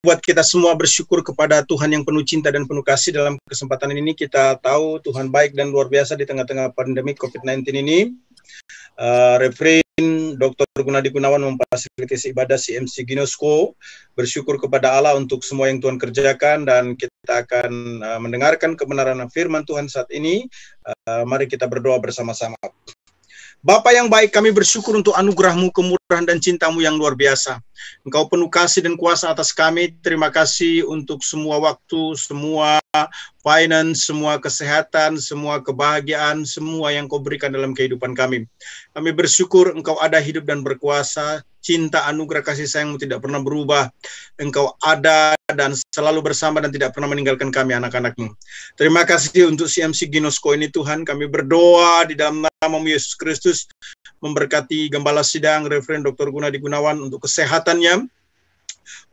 buat kita semua bersyukur kepada Tuhan yang penuh cinta dan penuh kasih. Dalam kesempatan ini kita tahu Tuhan baik dan luar biasa di tengah-tengah pandemi COVID-19 ini. Reverend Dr. Gunadi Gunawan memfasilitasi ibadah CMC Ginosko. Bersyukur kepada Allah untuk semua yang Tuhan kerjakan, dan kita akan mendengarkan kebenaran firman Tuhan saat ini. Mari kita berdoa bersama-sama. Bapa yang baik, kami bersyukur untuk anugerah-Mu, kemurahan dan cinta-Mu yang luar biasa. Engkau penuh kasih dan kuasa atas kami. Terima kasih untuk semua waktu, semua finance, semua kesehatan, semua kebahagiaan, semua yang Kau berikan dalam kehidupan kami. Kami bersyukur Engkau ada, hidup dan berkuasa. Cinta, anugerah, kasih sayang-Mu tidak pernah berubah. Engkau ada dan selalu bersama dan tidak pernah meninggalkan kami, anak-anak-Mu. Terima kasih untuk CMC Ginosko ini, Tuhan. Kami berdoa di dalam nama Yesus Kristus, memberkati Gembala Sidang, Reverend Dr. Gunadi Gunawan, untuk kesehatannya,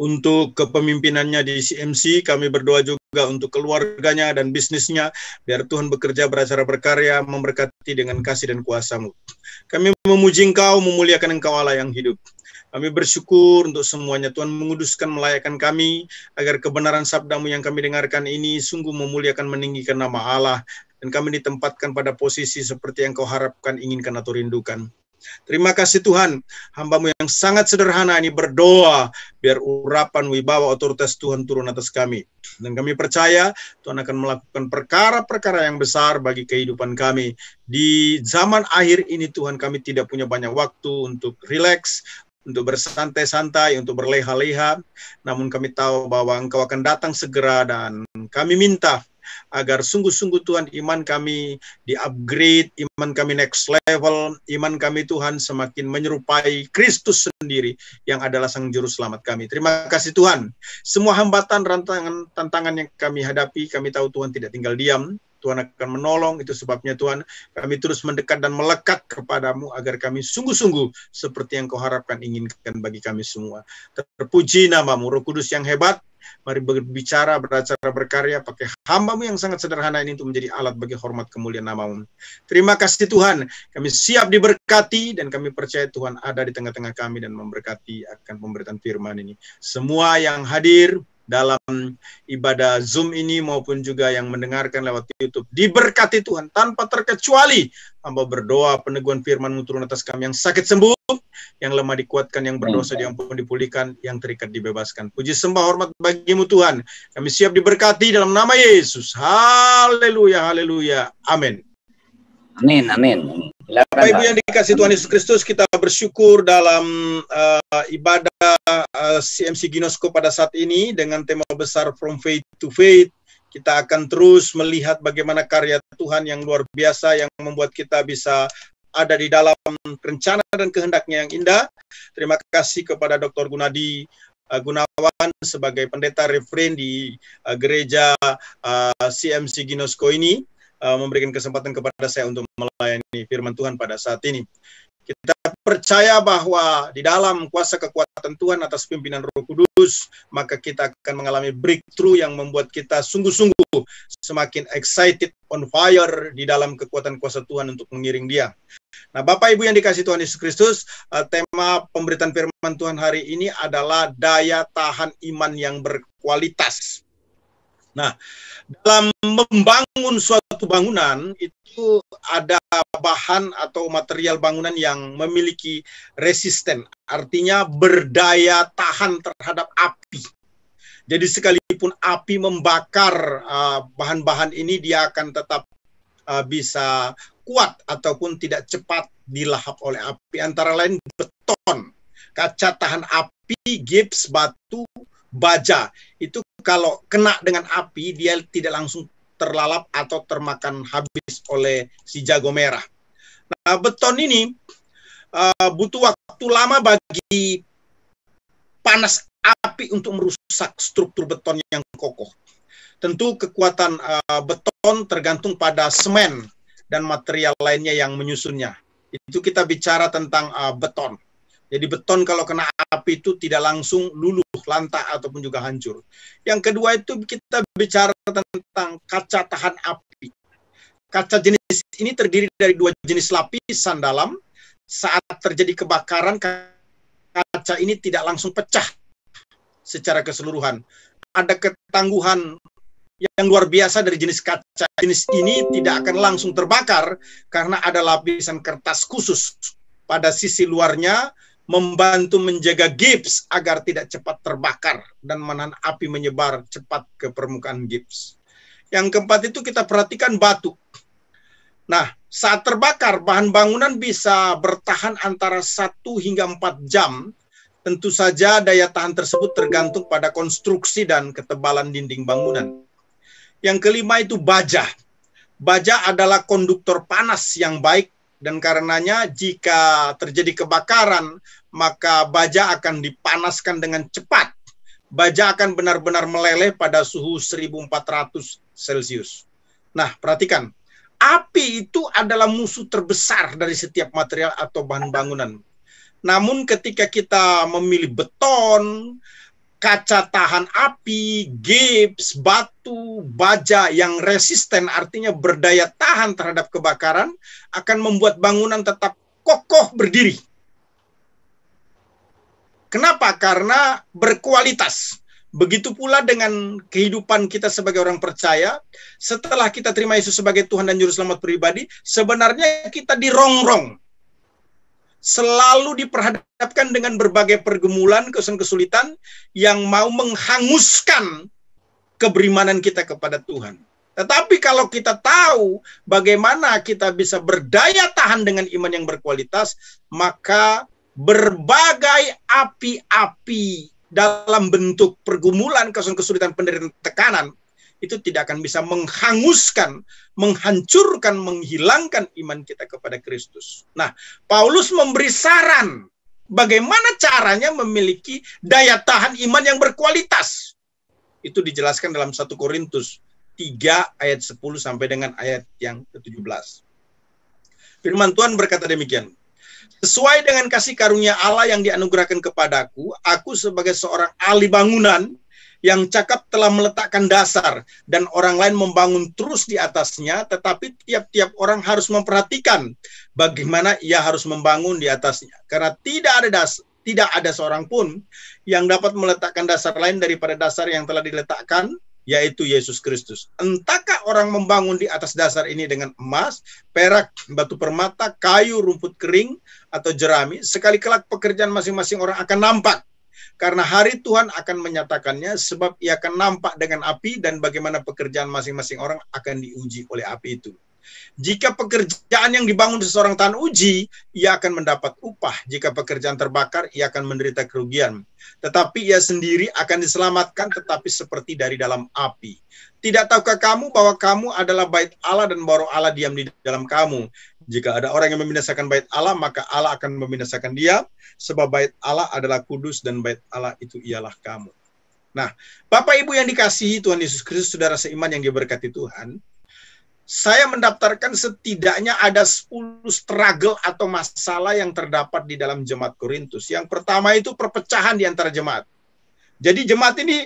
untuk kepemimpinannya di CMC. Kami berdoa juga untuk keluarganya dan bisnisnya, biar Tuhan bekerja, beracara, berkarya, memberkati dengan kasih dan kuasa-Mu. Kami memuji Engkau, memuliakan Engkau Allah yang hidup. Kami bersyukur untuk semuanya. Tuhan menguduskan, melayakkan kami, agar kebenaran sabda-Mu yang kami dengarkan ini sungguh memuliakan, meninggikan nama Allah, dan kami ditempatkan pada posisi seperti yang Kau harapkan, inginkan, atau rindukan. Terima kasih Tuhan, hamba-Mu yang sangat sederhana ini berdoa, biar urapan, wibawa, otoritas Tuhan turun atas kami. Dan kami percaya Tuhan akan melakukan perkara-perkara yang besar bagi kehidupan kami. Di zaman akhir ini Tuhan, kami tidak punya banyak waktu untuk rileks, untuk bersantai-santai, untuk berleha-leha. Namun kami tahu bahwa Engkau akan datang segera, dan kami minta agar sungguh-sungguh Tuhan, iman kami di-upgrade, iman kami next level, iman kami Tuhan semakin menyerupai Kristus sendiri yang adalah Sang Juru Selamat kami. Terima kasih Tuhan. Semua hambatan, rantangan, tantangan yang kami hadapi, kami tahu Tuhan tidak tinggal diam. Tuhan akan menolong. Itu sebabnya Tuhan, kami terus mendekat dan melekat kepada-Mu, agar kami sungguh-sungguh seperti yang Kau harapkan, inginkan bagi kami semua. Terpuji nama-Mu, Roh Kudus yang hebat. Mari berbicara, beracara, berkarya, pakai hamba-Mu yang sangat sederhana ini untuk menjadi alat bagi hormat kemuliaan nama-Mu. Terima kasih Tuhan, kami siap diberkati, dan kami percaya Tuhan ada di tengah-tengah kami dan memberkati akan pemberitaan firman ini. Semua yang hadir dalam ibadah Zoom ini maupun juga yang mendengarkan lewat YouTube, diberkati Tuhan tanpa terkecuali. Hamba berdoa peneguhan firman-Mu turun atas kami, yang sakit sembuh, yang lemah dikuatkan, yang berdosa diampuni, dipulihkan, yang terikat dibebaskan. Puji sembah hormat bagi-Mu Tuhan. Kami siap diberkati dalam nama Yesus. Haleluya, haleluya. Amin. Amin, amin. Bapak Ibu yang dikasih Tuhan Yesus Kristus, kita bersyukur dalam ibadah CMC Ginosko pada saat ini dengan tema besar From Faith to Faith. Kita akan terus melihat bagaimana karya Tuhan yang luar biasa, yang membuat kita bisa ada di dalam rencana dan kehendaknya yang indah. Terima kasih kepada Dr. Gunadi Gunawan sebagai pendeta reverend di gereja CMC Ginosko ini, memberikan kesempatan kepada saya untuk melayani firman Tuhan pada saat ini. Kita percaya bahwa di dalam kuasa kekuatan Tuhan atas pimpinan Roh Kudus, maka kita akan mengalami breakthrough yang membuat kita sungguh-sungguh semakin excited, on fire di dalam kekuatan kuasa Tuhan untuk mengiring Dia. Nah, Bapak Ibu yang dikasih Tuhan Yesus Kristus, tema pemberitaan firman Tuhan hari ini adalah daya tahan iman yang berkualitas. Nah, dalam membangun suatu bangunan itu ada bahan atau material bangunan yang memiliki resisten, artinya berdaya tahan terhadap api. Jadi sekalipun api membakar bahan-bahan ini, dia akan tetap bisa kuat ataupun tidak cepat dilahap oleh api. Antara lain beton, kaca tahan api, gips, batu, baja. Itu kalau kena dengan api, dia tidak langsung terlalap atau termakan habis oleh si jago merah. Nah, beton ini butuh waktu lama bagi panas api untuk merusak struktur beton yang kokoh. Tentu kekuatan beton tergantung pada semen dan material lainnya yang menyusunnya. Itu kita bicara tentang beton. Jadi beton kalau kena api itu tidak langsung luluh, lantak, ataupun juga hancur. Yang kedua itu kita bicara tentang kaca tahan api. Kaca jenis ini terdiri dari dua jenis lapisan dalam. Saat terjadi kebakaran, kaca ini tidak langsung pecah secara keseluruhan. Ada ketangguhan yang luar biasa dari jenis kaca. Jenis ini tidak akan langsung terbakar karena ada lapisan kertas khusus pada sisi luarnya membantu menjaga gips agar tidak cepat terbakar dan menahan api menyebar cepat ke permukaan gips. Yang keempat itu kita perhatikan batu. Nah, saat terbakar, bahan bangunan bisa bertahan antara 1 hingga 4 jam. Tentu saja daya tahan tersebut tergantung pada konstruksi dan ketebalan dinding bangunan. Yang kelima itu baja. Baja adalah konduktor panas yang baik dan karenanya jika terjadi kebakaran, maka baja akan dipanaskan dengan cepat. Baja akan benar-benar meleleh pada suhu 1400 Celcius. Nah, perhatikan. Api itu adalah musuh terbesar dari setiap material atau bahan bangunan. Namun ketika kita memilih beton, kaca tahan api, gips, batu, baja yang resisten artinya berdaya tahan terhadap kebakaran akan membuat bangunan tetap kokoh berdiri. Kenapa? Karena berkualitas. Begitu pula dengan kehidupan kita sebagai orang percaya, setelah kita terima Yesus sebagai Tuhan dan Juru Selamat pribadi, sebenarnya kita dirongrong. Selalu diperhadapkan dengan berbagai pergumulan, kesulitan yang mau menghanguskan keberimanan kita kepada Tuhan. Tetapi kalau kita tahu bagaimana kita bisa berdaya tahan dengan iman yang berkualitas, maka berbagai api-api dalam bentuk pergumulan, kesulitan, penderitaan, tekanan, itu tidak akan bisa menghanguskan, menghancurkan, menghilangkan iman kita kepada Kristus. Nah, Paulus memberi saran bagaimana caranya memiliki daya tahan iman yang berkualitas. Itu dijelaskan dalam 1 Korintus 3 ayat 10 sampai dengan ayat yang ke-17. Firman Tuhan berkata demikian. Sesuai dengan kasih karunia Allah yang dianugerahkan kepadaku, aku sebagai seorang ahli bangunan yang cakap telah meletakkan dasar dan orang lain membangun terus di atasnya, tetapi tiap-tiap orang harus memperhatikan bagaimana ia harus membangun di atasnya. Karena tidak ada seorang pun yang dapat meletakkan dasar lain daripada dasar yang telah diletakkan, yaitu Yesus Kristus. Entahkah orang membangun di atas dasar ini dengan emas, perak, batu permata, kayu, rumput kering, atau jerami, sekali kelak pekerjaan masing-masing orang akan nampak. Karena hari Tuhan akan menyatakannya, sebab ia akan nampak dengan api, dan bagaimana pekerjaan masing-masing orang akan diuji oleh api itu. Jika pekerjaan yang dibangun seseorang tahan uji, ia akan mendapat upah. Jika pekerjaan terbakar, ia akan menderita kerugian. Tetapi ia sendiri akan diselamatkan, tetapi seperti dari dalam api. Tidak tahukah kamu bahwa kamu adalah bait Allah dan bahwa Allah diam di dalam kamu? Jika ada orang yang membinasakan bait Allah, maka Allah akan membinasakan dia, sebab bait Allah adalah kudus dan bait Allah itu ialah kamu. Nah, Bapak Ibu yang dikasihi Tuhan Yesus Kristus, saudara seiman yang diberkati Tuhan, saya mendaftarkan setidaknya ada 10 struggle atau masalah yang terdapat di dalam jemaat Korintus. Yang pertama itu perpecahan di antara jemaat. Jadi jemaat ini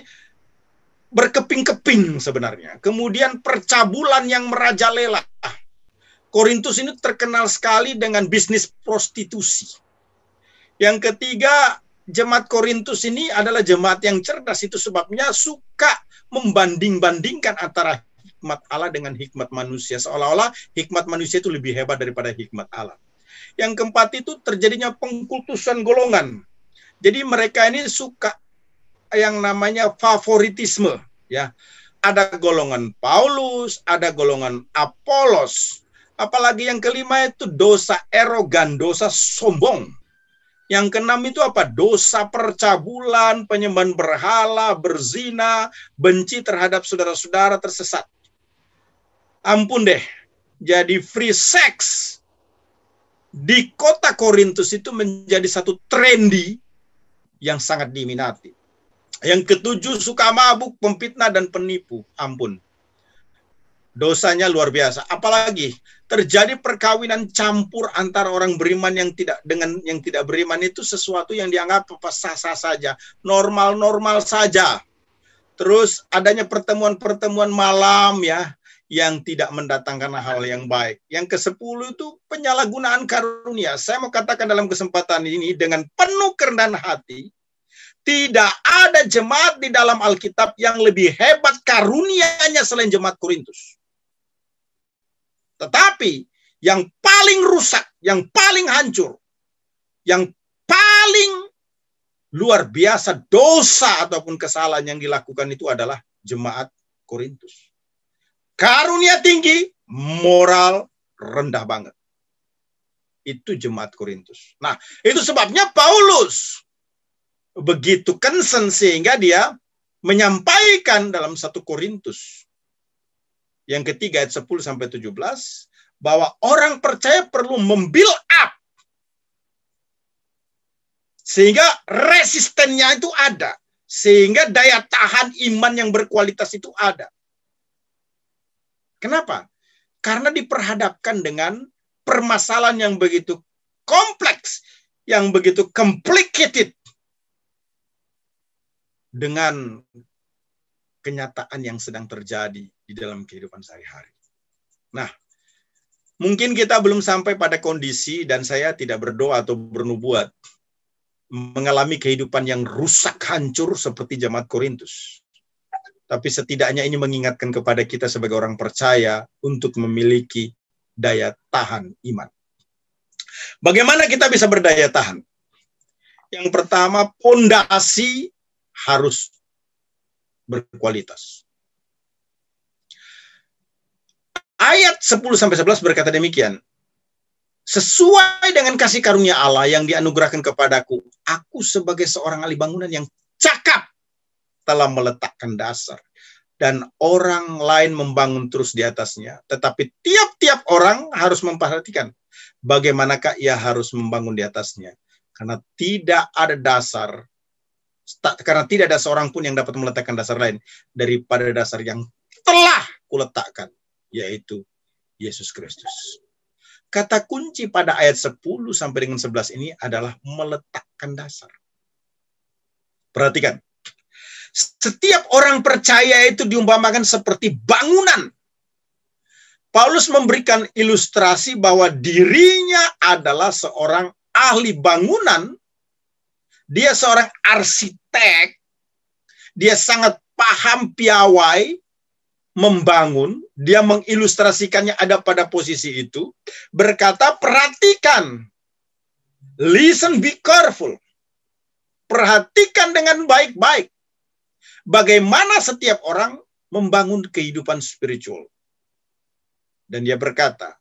berkeping-keping sebenarnya. Kemudian percabulan yang merajalela. Korintus ini terkenal sekali dengan bisnis prostitusi. Yang ketiga, jemaat Korintus ini adalah jemaat yang cerdas. Itu sebabnya suka membanding-bandingkan antara hikmat Allah dengan hikmat manusia. Seolah-olah hikmat manusia itu lebih hebat daripada hikmat Allah. Yang keempat itu terjadinya pengkultusan golongan. Jadi mereka ini suka yang namanya favoritisme. Ya, ada golongan Paulus, ada golongan Apolos. Apalagi yang kelima itu dosa erogan, dosa sombong. Yang keenam itu apa? Dosa percabulan, penyembahan berhala, berzina, benci terhadap saudara-saudara tersesat. Ampun deh, jadi free sex di kota Korintus itu menjadi satu trendy yang sangat diminati. Yang ketujuh, suka mabuk, pemfitnah, dan penipu. Ampun. Dosanya luar biasa. Apalagi terjadi perkawinan campur antara orang beriman yang tidak beriman, itu sesuatu yang dianggap sah-sah saja, normal-normal saja. Terus adanya pertemuan-pertemuan malam ya, yang tidak mendatangkan hal yang baik. Yang ke-10 itu penyalahgunaan karunia. Saya mau katakan dalam kesempatan ini dengan penuh kerendahan hati, Tidak ada jemaat di dalam Alkitab yang lebih hebat karunianya selain jemaat Korintus. Tetapi yang paling rusak, yang paling hancur, yang paling luar biasa dosa ataupun kesalahan yang dilakukan itu adalah jemaat Korintus. Karunia tinggi, moral rendah banget. Itu jemaat Korintus. Nah, itu sebabnya Paulus begitu concern sehingga dia menyampaikan dalam 1 Korintus yang ketiga ayat 10 sampai 17 bahwa orang percaya perlu membuild up sehingga resistennya itu ada, sehingga daya tahan iman yang berkualitas itu ada. Kenapa? Karena diperhadapkan dengan permasalahan yang begitu kompleks, yang begitu complicated dengan kenyataan yang sedang terjadi di dalam kehidupan sehari-hari. Nah, mungkin kita belum sampai pada kondisi, dan saya tidak berdoa atau bernubuat mengalami kehidupan yang rusak hancur seperti jemaat Korintus. Tapi setidaknya ini mengingatkan kepada kita sebagai orang percaya untuk memiliki daya tahan iman. Bagaimana kita bisa berdaya tahan? Yang pertama, pondasi harus berkualitas. Ayat 10-11 berkata demikian. Sesuai dengan kasih karunia Allah yang dianugerahkan kepadaku, aku sebagai seorang ahli bangunan yang cakap telah meletakkan dasar, dan orang lain membangun terus di atasnya. Tetapi tiap-tiap orang harus memperhatikan bagaimanakah ia harus membangun di atasnya. Karena tidak ada dasar, karena tidak ada seorang pun yang dapat meletakkan dasar lain daripada dasar yang telah kuletakkan, yaitu Yesus Kristus. Kata kunci pada ayat 10 sampai dengan 11 ini adalah meletakkan dasar. Perhatikan. Setiap orang percaya itu diumpamakan seperti bangunan. Paulus memberikan ilustrasi bahwa dirinya adalah seorang ahli bangunan. Dia seorang arsitek. Dia sangat paham piawai membangun. Dia mengilustrasikannya ada pada posisi itu. Berkata, perhatikan. Listen, be careful. Perhatikan dengan baik-baik. Bagaimana setiap orang membangun kehidupan spiritual. Dan dia berkata,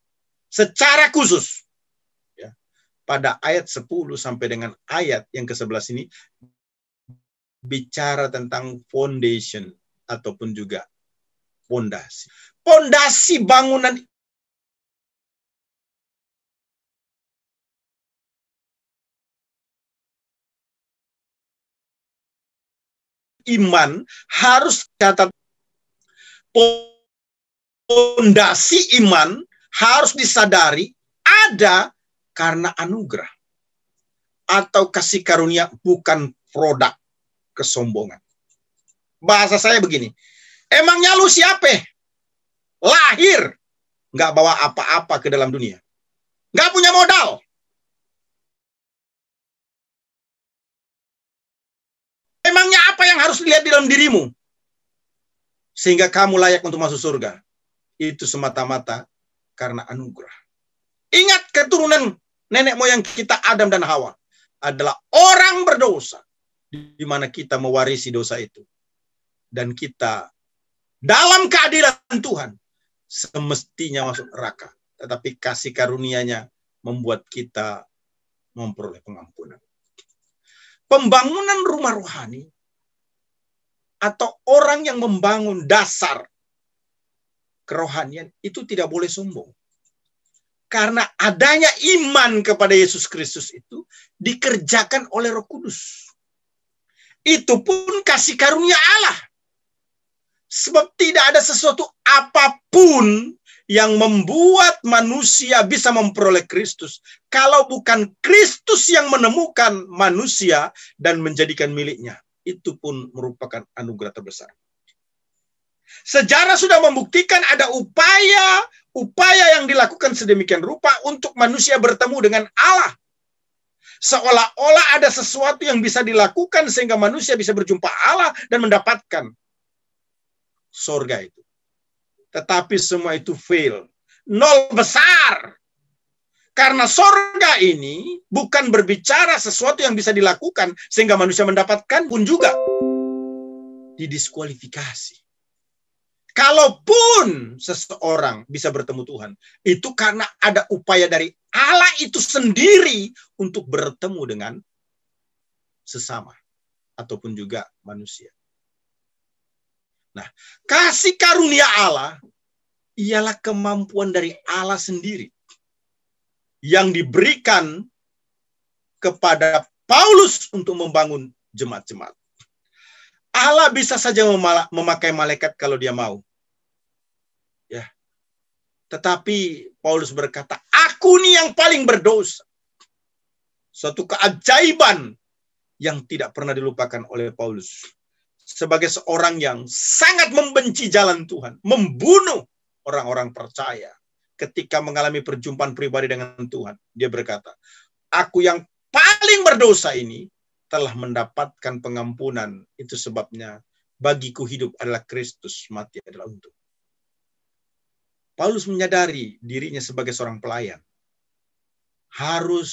secara khusus, ya, pada ayat 10 sampai dengan ayat yang ke-11 ini, bicara tentang foundation, ataupun juga fondasi. Fondasi bangunan iman harus catat. Fondasi iman harus disadari ada karena anugerah atau kasih karunia, bukan produk kesombongan. Bahasa saya begini, emangnya lu siapa? Lahir nggak bawa apa-apa ke dalam dunia, nggak punya modal. Emangnya apa yang harus dilihat di dalam dirimu sehingga kamu layak untuk masuk surga? Itu semata-mata karena anugerah. Ingat, keturunan nenek moyang kita Adam dan Hawa adalah orang berdosa, di mana kita mewarisi dosa itu. Dan kita dalam keadilan Tuhan semestinya masuk neraka. Tetapi kasih karunia-Nya membuat kita memperoleh pengampunan. Pembangunan rumah rohani atau orang yang membangun dasar kerohanian itu tidak boleh sombong. Karena adanya iman kepada Yesus Kristus itu dikerjakan oleh Roh Kudus. Itu pun kasih karunia Allah. Sebab tidak ada sesuatu apapun yang membuat manusia bisa memperoleh Kristus kalau bukan Kristus yang menemukan manusia dan menjadikan miliknya. Itu pun merupakan anugerah terbesar. Sejarah sudah membuktikan ada upaya yang dilakukan sedemikian rupa untuk manusia bertemu dengan Allah. Seolah-olah ada sesuatu yang bisa dilakukan sehingga manusia bisa berjumpa Allah dan mendapatkan surga itu. Tetapi semua itu fail. Nol besar. Karena surga ini bukan berbicara sesuatu yang bisa dilakukan sehingga manusia mendapatkan, pun juga didiskualifikasi. Kalaupun seseorang bisa bertemu Tuhan, itu karena ada upaya dari Allah itu sendiri untuk bertemu dengan sesama ataupun juga manusia. Nah, kasih karunia Allah ialah kemampuan dari Allah sendiri yang diberikan kepada Paulus untuk membangun jemaat-jemaat. Allah bisa saja memakai malaikat kalau dia mau. Ya. Tetapi Paulus berkata, aku nih yang paling berdosa. Suatu keajaiban yang tidak pernah dilupakan oleh Paulus. Sebagai seorang yang sangat membenci jalan Tuhan. Membunuh orang-orang percaya. Ketika mengalami perjumpaan pribadi dengan Tuhan. Dia berkata, aku yang paling berdosa ini telah mendapatkan pengampunan. Itu sebabnya bagiku hidup adalah Kristus, mati adalah untuk. Paulus menyadari dirinya sebagai seorang pelayan harus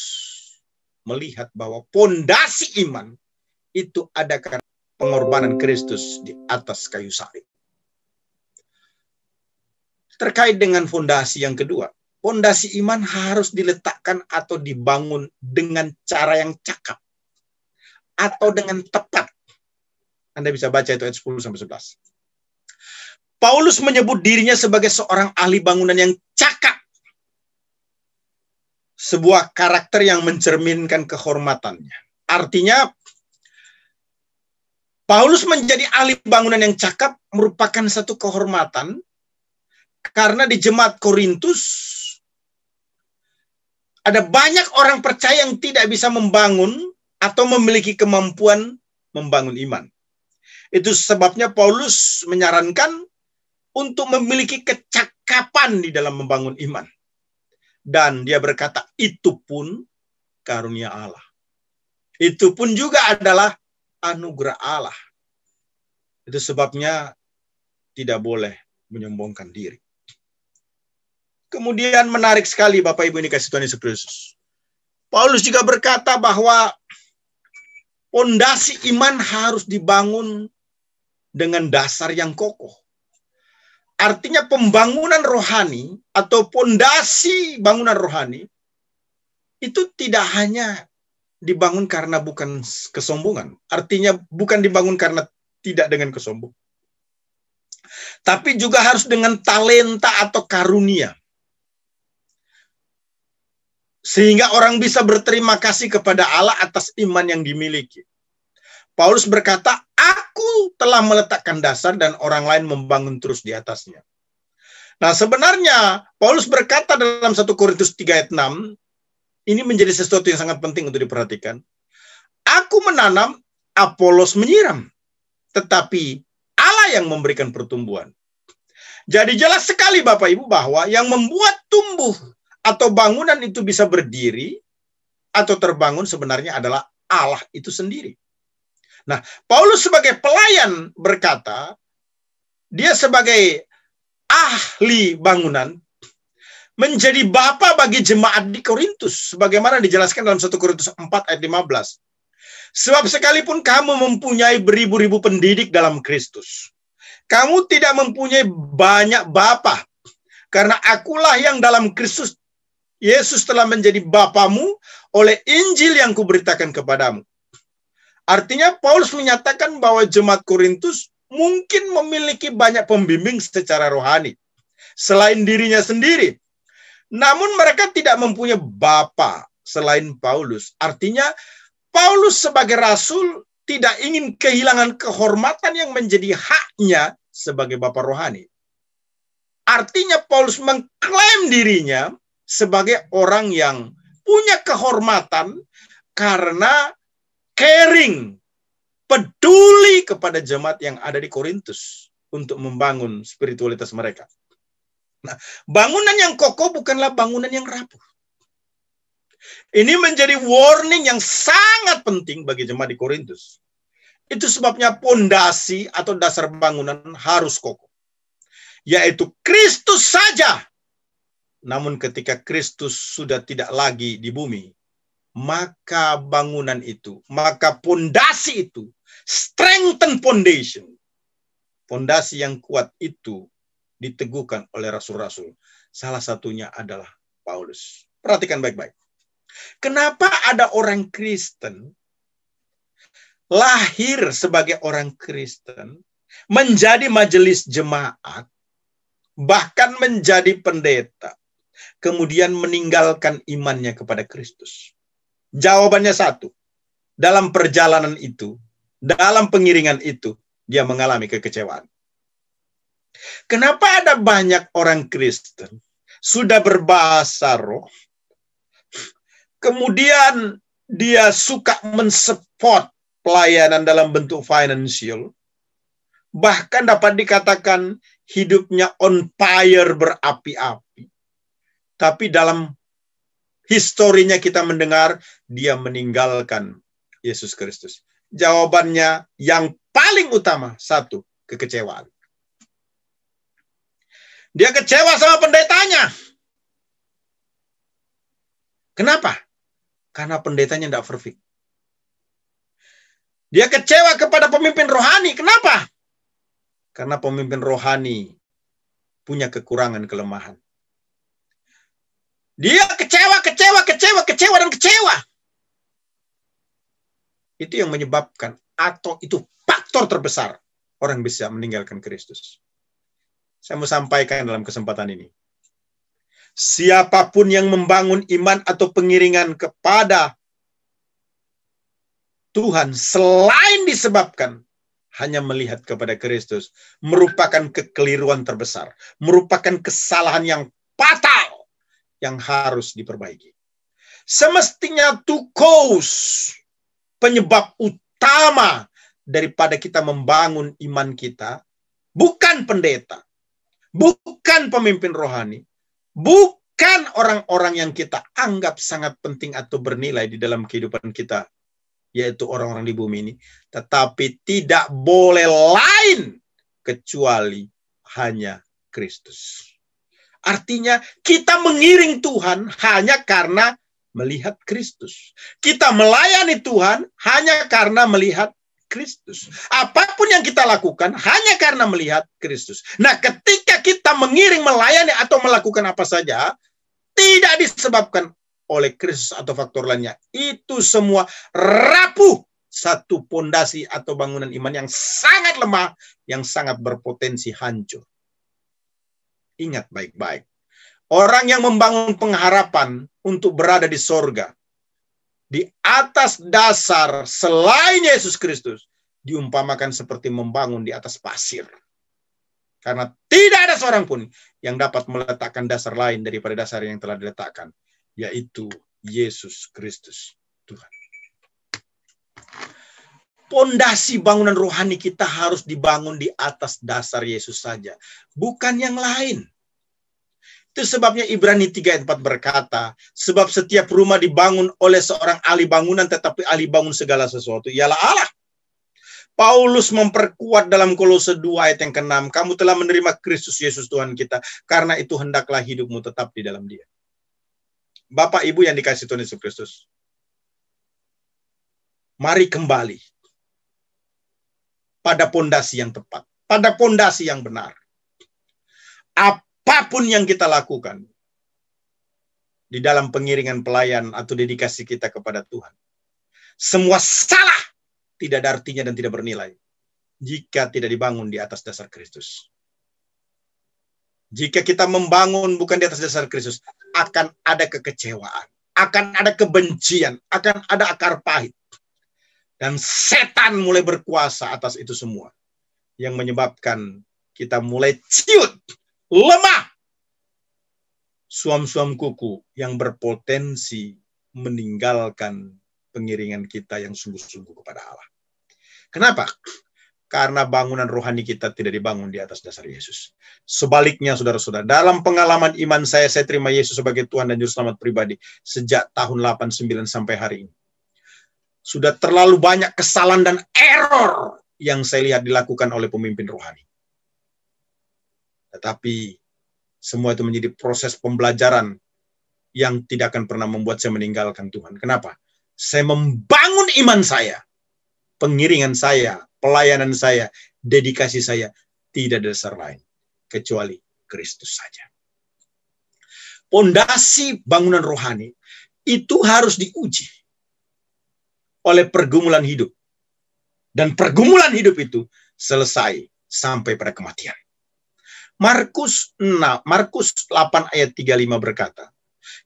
melihat bahwa pondasi iman itu ada karena pengorbanan Kristus di atas kayu salib. Terkait dengan fondasi yang kedua, fondasi iman harus diletakkan atau dibangun dengan cara yang cakap atau dengan tepat. Anda bisa baca itu ayat 10-11. Paulus menyebut dirinya sebagai seorang ahli bangunan yang cakap. Sebuah karakter yang mencerminkan kehormatannya. Artinya, Paulus menjadi ahli bangunan yang cakap merupakan satu kehormatan karena di jemaat Korintus ada banyak orang percaya yang tidak bisa membangun atau memiliki kemampuan membangun iman. Itu sebabnya Paulus menyarankan untuk memiliki kecakapan di dalam membangun iman. Dan dia berkata, itu pun karunia Allah. Itu pun juga adalah anugerah Allah. Itu sebabnya tidak boleh menyombongkan diri. Kemudian menarik sekali Bapak Ibu ini kasih Tuhan Yesus Kristus. Paulus juga berkata bahwa pondasi iman harus dibangun dengan dasar yang kokoh. Artinya pembangunan rohani atau pondasi bangunan rohani itu tidak hanya dibangun karena bukan kesombongan. Artinya bukan dibangun karena tidak dengan kesombongan. Tapi juga harus dengan talenta atau karunia. Sehingga orang bisa berterima kasih kepada Allah atas iman yang dimiliki. Paulus berkata, aku telah meletakkan dasar dan orang lain membangun terus di atasnya. Nah sebenarnya Paulus berkata dalam 1 Korintus 3 ayat 6, ini menjadi sesuatu yang sangat penting untuk diperhatikan. Aku menanam, Apolos menyiram, tetapi Allah yang memberikan pertumbuhan. Jadi jelas sekali Bapak Ibu bahwa yang membuat tumbuh atau bangunan itu bisa berdiri atau terbangun sebenarnya adalah Allah itu sendiri. Nah, Paulus sebagai pelayan berkata, dia sebagai ahli bangunan menjadi bapa bagi jemaat di Korintus, sebagaimana dijelaskan dalam 1 Korintus 4 ayat 15. Sebab sekalipun kamu mempunyai beribu-ribu pendidik dalam Kristus, kamu tidak mempunyai banyak bapa, karena akulah yang dalam Kristus Yesus telah menjadi bapamu oleh Injil yang kuberitakan kepadamu. Artinya Paulus menyatakan bahwa jemaat Korintus mungkin memiliki banyak pembimbing secara rohani selain dirinya sendiri. Namun mereka tidak mempunyai bapa selain Paulus. Artinya Paulus sebagai rasul tidak ingin kehilangan kehormatan yang menjadi haknya sebagai bapa rohani. Artinya Paulus mengklaim dirinya sebagai orang yang punya kehormatan karena caring, peduli kepada jemaat yang ada di Korintus untuk membangun spiritualitas mereka. Nah, bangunan yang kokoh bukanlah bangunan yang rapuh. Ini menjadi warning yang sangat penting bagi jemaat di Korintus. Itu sebabnya pondasi atau dasar bangunan harus kokoh. Yaitu Kristus saja. Namun ketika Kristus sudah tidak lagi di bumi, maka bangunan itu, maka pondasi itu, strengthen foundation. Pondasi yang kuat itu diteguhkan oleh rasul-rasul. Salah satunya adalah Paulus. Perhatikan baik-baik. Kenapa ada orang Kristen lahir sebagai orang Kristen, menjadi majelis jemaat, bahkan menjadi pendeta, kemudian meninggalkan imannya kepada Kristus? Jawabannya satu. Dalam perjalanan itu, dalam pengiringan itu, dia mengalami kekecewaan. Kenapa ada banyak orang Kristen sudah berbahasa roh, kemudian dia suka mensupport pelayanan dalam bentuk financial, bahkan dapat dikatakan hidupnya on fire, berapi-api. Tapi dalam historinya kita mendengar dia meninggalkan Yesus Kristus. Jawabannya yang paling utama, satu, kekecewaan. Dia kecewa sama pendetanya. Kenapa? Karena pendetanya tidak perfect. Dia kecewa kepada pemimpin rohani. Kenapa? Karena pemimpin rohani punya kekurangan, kelemahan. Dia kecewa. Itu yang menyebabkan, atau itu faktor terbesar orang bisa meninggalkan Kristus. Saya mau sampaikan dalam kesempatan ini. Siapapun yang membangun iman atau pengiringan kepada Tuhan selain disebabkan hanya melihat kepada Kristus, merupakan kekeliruan terbesar, merupakan kesalahan yang fatal yang harus diperbaiki. Semestinya to cause, penyebab utama daripada kita membangun iman kita, bukan pendeta, bukan pemimpin rohani, bukan orang-orang yang kita anggap sangat penting atau bernilai di dalam kehidupan kita, yaitu orang-orang di bumi ini, tetapi tidak boleh lain kecuali hanya Kristus. Artinya kita mengiring Tuhan hanya karena melihat Kristus. Kita melayani Tuhan hanya karena melihat Kristus. Apapun yang kita lakukan hanya karena melihat Kristus. Nah, ketika kita mengiring, melayani, atau melakukan apa saja, tidak disebabkan oleh Kristus atau faktor lainnya, itu semua rapuh. Satu pondasi atau bangunan iman yang sangat lemah, yang sangat berpotensi hancur. Ingat baik-baik. Orang yang membangun pengharapan untuk berada di sorga, di atas dasar selain Yesus Kristus, diumpamakan seperti membangun di atas pasir. Karena tidak ada seorang pun yang dapat meletakkan dasar lain daripada dasar yang telah diletakkan, yaitu Yesus Kristus Tuhan. Pondasi bangunan rohani kita harus dibangun di atas dasar Yesus saja, bukan yang lain. Itu sebabnya Ibrani 3 ayat 4 berkata, sebab setiap rumah dibangun oleh seorang ahli bangunan, tetapi ahli bangun segala sesuatu ialah Allah. Paulus memperkuat dalam Kolose 2 ayat yang ke-6, kamu telah menerima Kristus Yesus Tuhan kita, karena itu hendaklah hidupmu tetap di dalam Dia. Bapak Ibu yang dikasihi Tuhan Yesus Kristus, mari kembali pada pondasi yang tepat, pada pondasi yang benar. Apapun yang kita lakukan di dalam pengiringan pelayan atau dedikasi kita kepada Tuhan, semua salah, tidak ada artinya dan tidak bernilai jika tidak dibangun di atas dasar Kristus. Jika kita membangun bukan di atas dasar Kristus, akan ada kekecewaan, akan ada kebencian, akan ada akar pahit. Dan setan mulai berkuasa atas itu semua, yang menyebabkan kita mulai ciut, lemah, suam-suam kuku yang berpotensi meninggalkan pengiringan kita yang sungguh-sungguh kepada Allah. Kenapa? karena bangunan rohani kita tidak dibangun di atas dasar Yesus. Sebaliknya, saudara-saudara, dalam pengalaman iman saya terima Yesus sebagai Tuhan dan Juru Selamat pribadi sejak tahun 89 sampai hari ini. Sudah terlalu banyak kesalahan dan error yang saya lihat dilakukan oleh pemimpin rohani. Tetapi semua itu menjadi proses pembelajaran yang tidak akan pernah membuat saya meninggalkan Tuhan. Kenapa? Saya membangun iman saya, pengiringan saya, pelayanan saya, dedikasi saya, tidak ada dasar lain kecuali Kristus saja. Pondasi bangunan rohani itu harus diuji oleh pergumulan hidup. Dan pergumulan hidup itu selesai sampai pada kematian. Markus 8 ayat 35 berkata,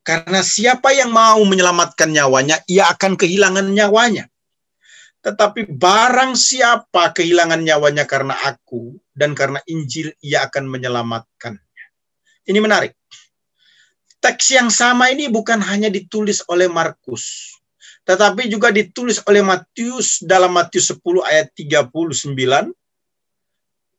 karena siapa yang mau menyelamatkan nyawanya, ia akan kehilangan nyawanya. Tetapi barang siapa kehilangan nyawanya karena aku dan karena Injil, ia akan menyelamatkannya. Ini menarik. Teks yang sama ini bukan hanya ditulis oleh Markus, tetapi juga ditulis oleh Matius dalam Matius 10 ayat 39,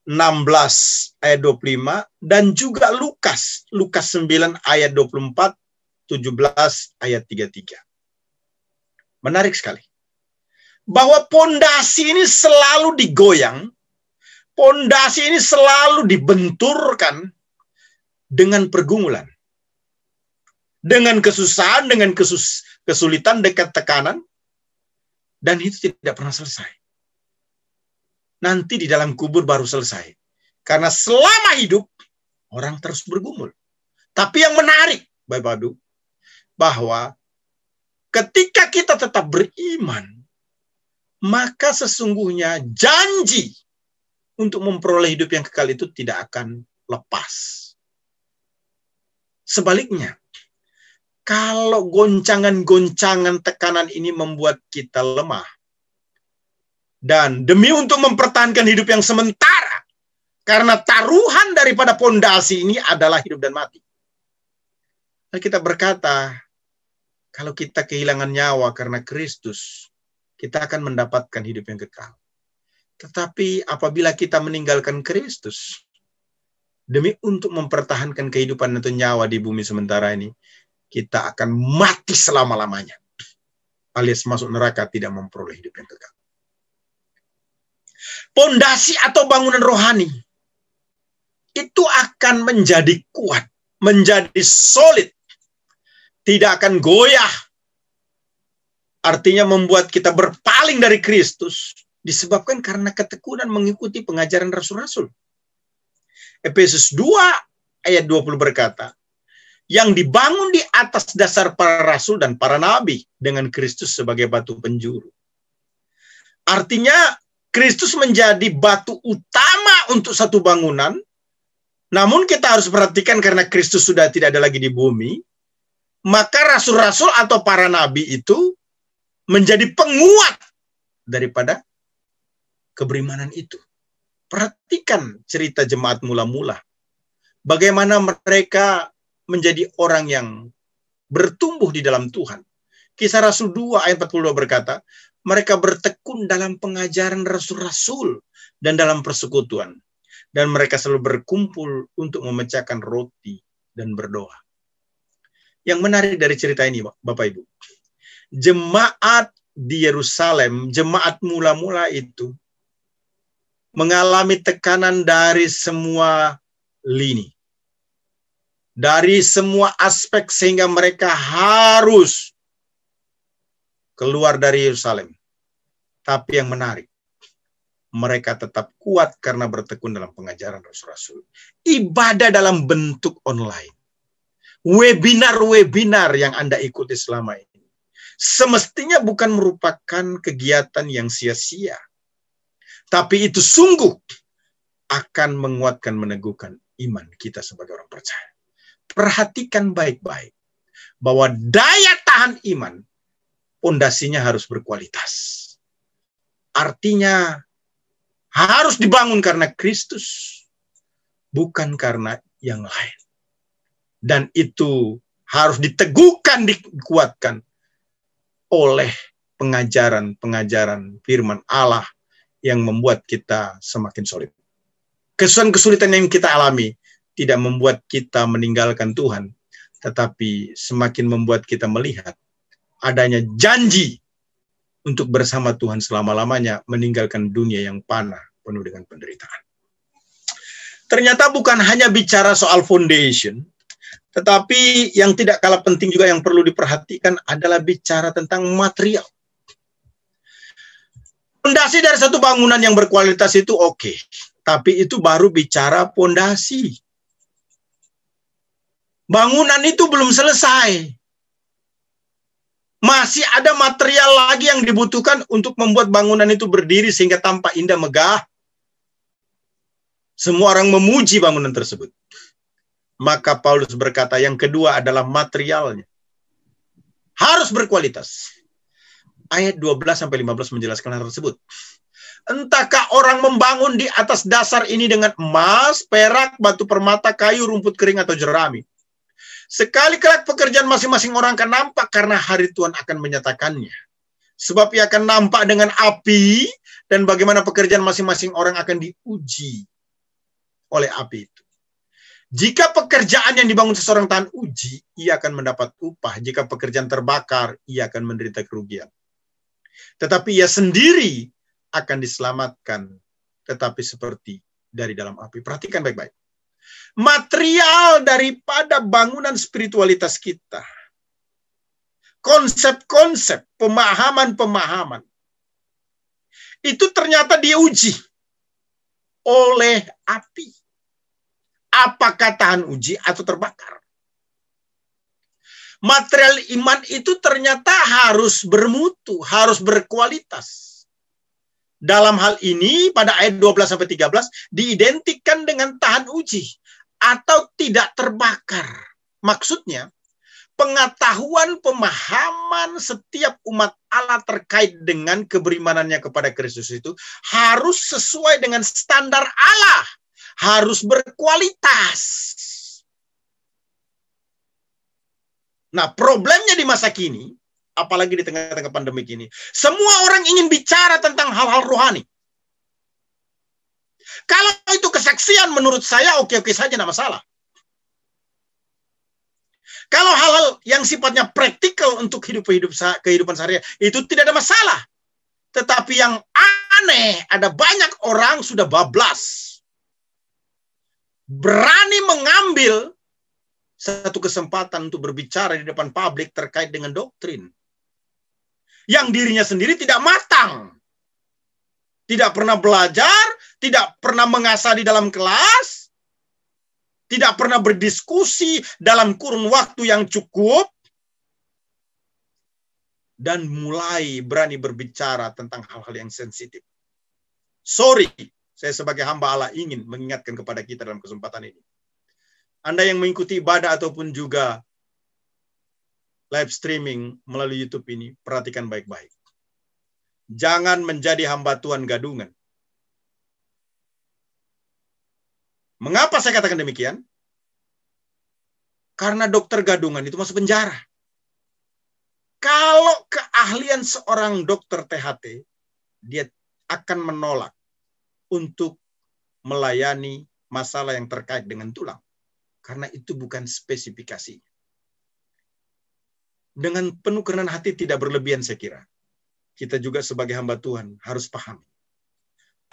16 ayat 25, dan juga Lukas 9 ayat 24, 17 ayat 33. Menarik sekali. Bahwa pondasi ini selalu digoyang, pondasi ini selalu dibenturkan dengan pergumulan. Dengan kesusahan, dengan kesulitan, dekat tekanan, dan itu tidak pernah selesai. Nanti di dalam kubur baru selesai. Karena selama hidup, orang terus bergumul. Tapi yang menarik, Bapak-Ibu, bahwa ketika kita tetap beriman, maka sesungguhnya janji untuk memperoleh hidup yang kekal itu tidak akan lepas. Sebaliknya, kalau goncangan-goncangan tekanan ini membuat kita lemah, dan demi untuk mempertahankan hidup yang sementara, karena taruhan daripada pondasi ini adalah hidup dan mati. Lalu kita berkata, kalau kita kehilangan nyawa karena Kristus, kita akan mendapatkan hidup yang kekal. Tetapi apabila kita meninggalkan Kristus, demi untuk mempertahankan kehidupan atau nyawa di bumi sementara ini, kita akan mati selama-lamanya. Alias masuk neraka, tidak memperoleh hidup yang kekal. Pondasi atau bangunan rohani itu akan menjadi kuat, menjadi solid, tidak akan goyah. Artinya membuat kita berpaling dari Kristus disebabkan karena ketekunan mengikuti pengajaran rasul-rasul. Efesus 2 ayat 20 berkata, yang dibangun di atas dasar para rasul dan para nabi dengan Kristus sebagai batu penjuru. Artinya Kristus menjadi batu utama untuk satu bangunan. Namun kita harus perhatikan karena Kristus sudah tidak ada lagi di bumi, maka rasul-rasul atau para nabi itu menjadi penguat daripada keberimanan itu. Perhatikan cerita jemaat mula-mula. Bagaimana mereka menjadi orang yang bertumbuh di dalam Tuhan. Kisah Rasul 2 ayat 42 berkata, mereka bertekun dalam pengajaran rasul-rasul dan dalam persekutuan. Dan mereka selalu berkumpul untuk memecahkan roti dan berdoa. Yang menarik dari cerita ini, Bapak Ibu, jemaat di Yerusalem, jemaat mula-mula itu mengalami tekanan dari semua lini. Dari semua aspek sehingga mereka harus keluar dari Yerusalem. Tapi yang menarik, mereka tetap kuat karena bertekun dalam pengajaran rasul-rasul. Ibadah dalam bentuk online. Webinar-webinar yang Anda ikuti selama ini. Semestinya bukan merupakan kegiatan yang sia-sia. Tapi itu sungguh akan menguatkan, meneguhkan iman kita sebagai orang percaya. Perhatikan baik-baik bahwa daya tahan iman pondasinya harus berkualitas. Artinya harus dibangun karena Kristus, bukan karena yang lain. Dan itu harus diteguhkan, dikuatkan oleh pengajaran-pengajaran firman Allah yang membuat kita semakin solid. Kesulitan yang kita alami tidak membuat kita meninggalkan Tuhan, tetapi semakin membuat kita melihat adanya janji untuk bersama Tuhan selama-lamanya, meninggalkan dunia yang panah penuh dengan penderitaan. Ternyata bukan hanya bicara soal foundation, tetapi yang tidak kalah penting juga yang perlu diperhatikan adalah bicara tentang material. Fondasi dari satu bangunan yang berkualitas itu oke, tapi itu baru bicara fondasi. Bangunan itu belum selesai. Masih ada material lagi yang dibutuhkan untuk membuat bangunan itu berdiri sehingga tampak indah megah. Semua orang memuji bangunan tersebut. Maka Paulus berkata yang kedua adalah materialnya. Harus berkualitas. Ayat 12-15 menjelaskan hal tersebut. Entahkah orang membangun di atas dasar ini dengan emas, perak, batu permata, kayu, rumput kering, atau jerami. Sekali kelak pekerjaan masing-masing orang akan nampak karena hari Tuhan akan menyatakannya. Sebab ia akan nampak dengan api dan bagaimana pekerjaan masing-masing orang akan diuji oleh api itu. Jika pekerjaan yang dibangun seseorang tahan uji, ia akan mendapat upah. Jika pekerjaan terbakar, ia akan menderita kerugian. Tetapi ia sendiri akan diselamatkan, tetapi seperti dari dalam api. Perhatikan baik-baik. Material daripada bangunan spiritualitas kita, konsep-konsep, pemahaman-pemahaman, itu ternyata diuji oleh api. Apakah tahan uji atau terbakar? Material iman itu ternyata harus bermutu, harus berkualitas. Dalam hal ini, pada ayat 12-13, diidentikan dengan tahan uji atau tidak terbakar. Maksudnya, pengetahuan, pemahaman setiap umat Allah terkait dengan keberimanannya kepada Kristus itu harus sesuai dengan standar Allah. Harus berkualitas. Nah, problemnya di masa kini, apalagi di tengah-tengah pandemi ini, semua orang ingin bicara tentang hal-hal rohani. Kalau itu kesaksian, menurut saya oke-oke saja, tidak masalah. Kalau hal-hal yang sifatnya praktikal untuk kehidupan sehari-hari, itu tidak ada masalah. Tetapi yang aneh, ada banyak orang sudah bablas. Berani mengambil satu kesempatan untuk berbicara di depan publik terkait dengan doktrin. Yang dirinya sendiri tidak matang. Tidak pernah belajar, tidak pernah mengasah di dalam kelas, tidak pernah berdiskusi dalam kurun waktu yang cukup, dan mulai berani berbicara tentang hal-hal yang sensitif. Sorry, saya sebagai hamba Allah ingin mengingatkan kepada kita dalam kesempatan ini. Anda yang mengikuti ibadah ataupun juga live streaming melalui YouTube ini, perhatikan baik-baik. Jangan menjadi hamba Tuhan gadungan. Mengapa saya katakan demikian? Karena dokter gadungan itu masuk penjara. Kalau keahlian seorang dokter THT, dia akan menolak untuk melayani masalah yang terkait dengan tulang. Karena itu bukan spesifikasi. Dengan penuh kerendahan hati, tidak berlebihan saya kira. Kita juga sebagai hamba Tuhan harus pahami.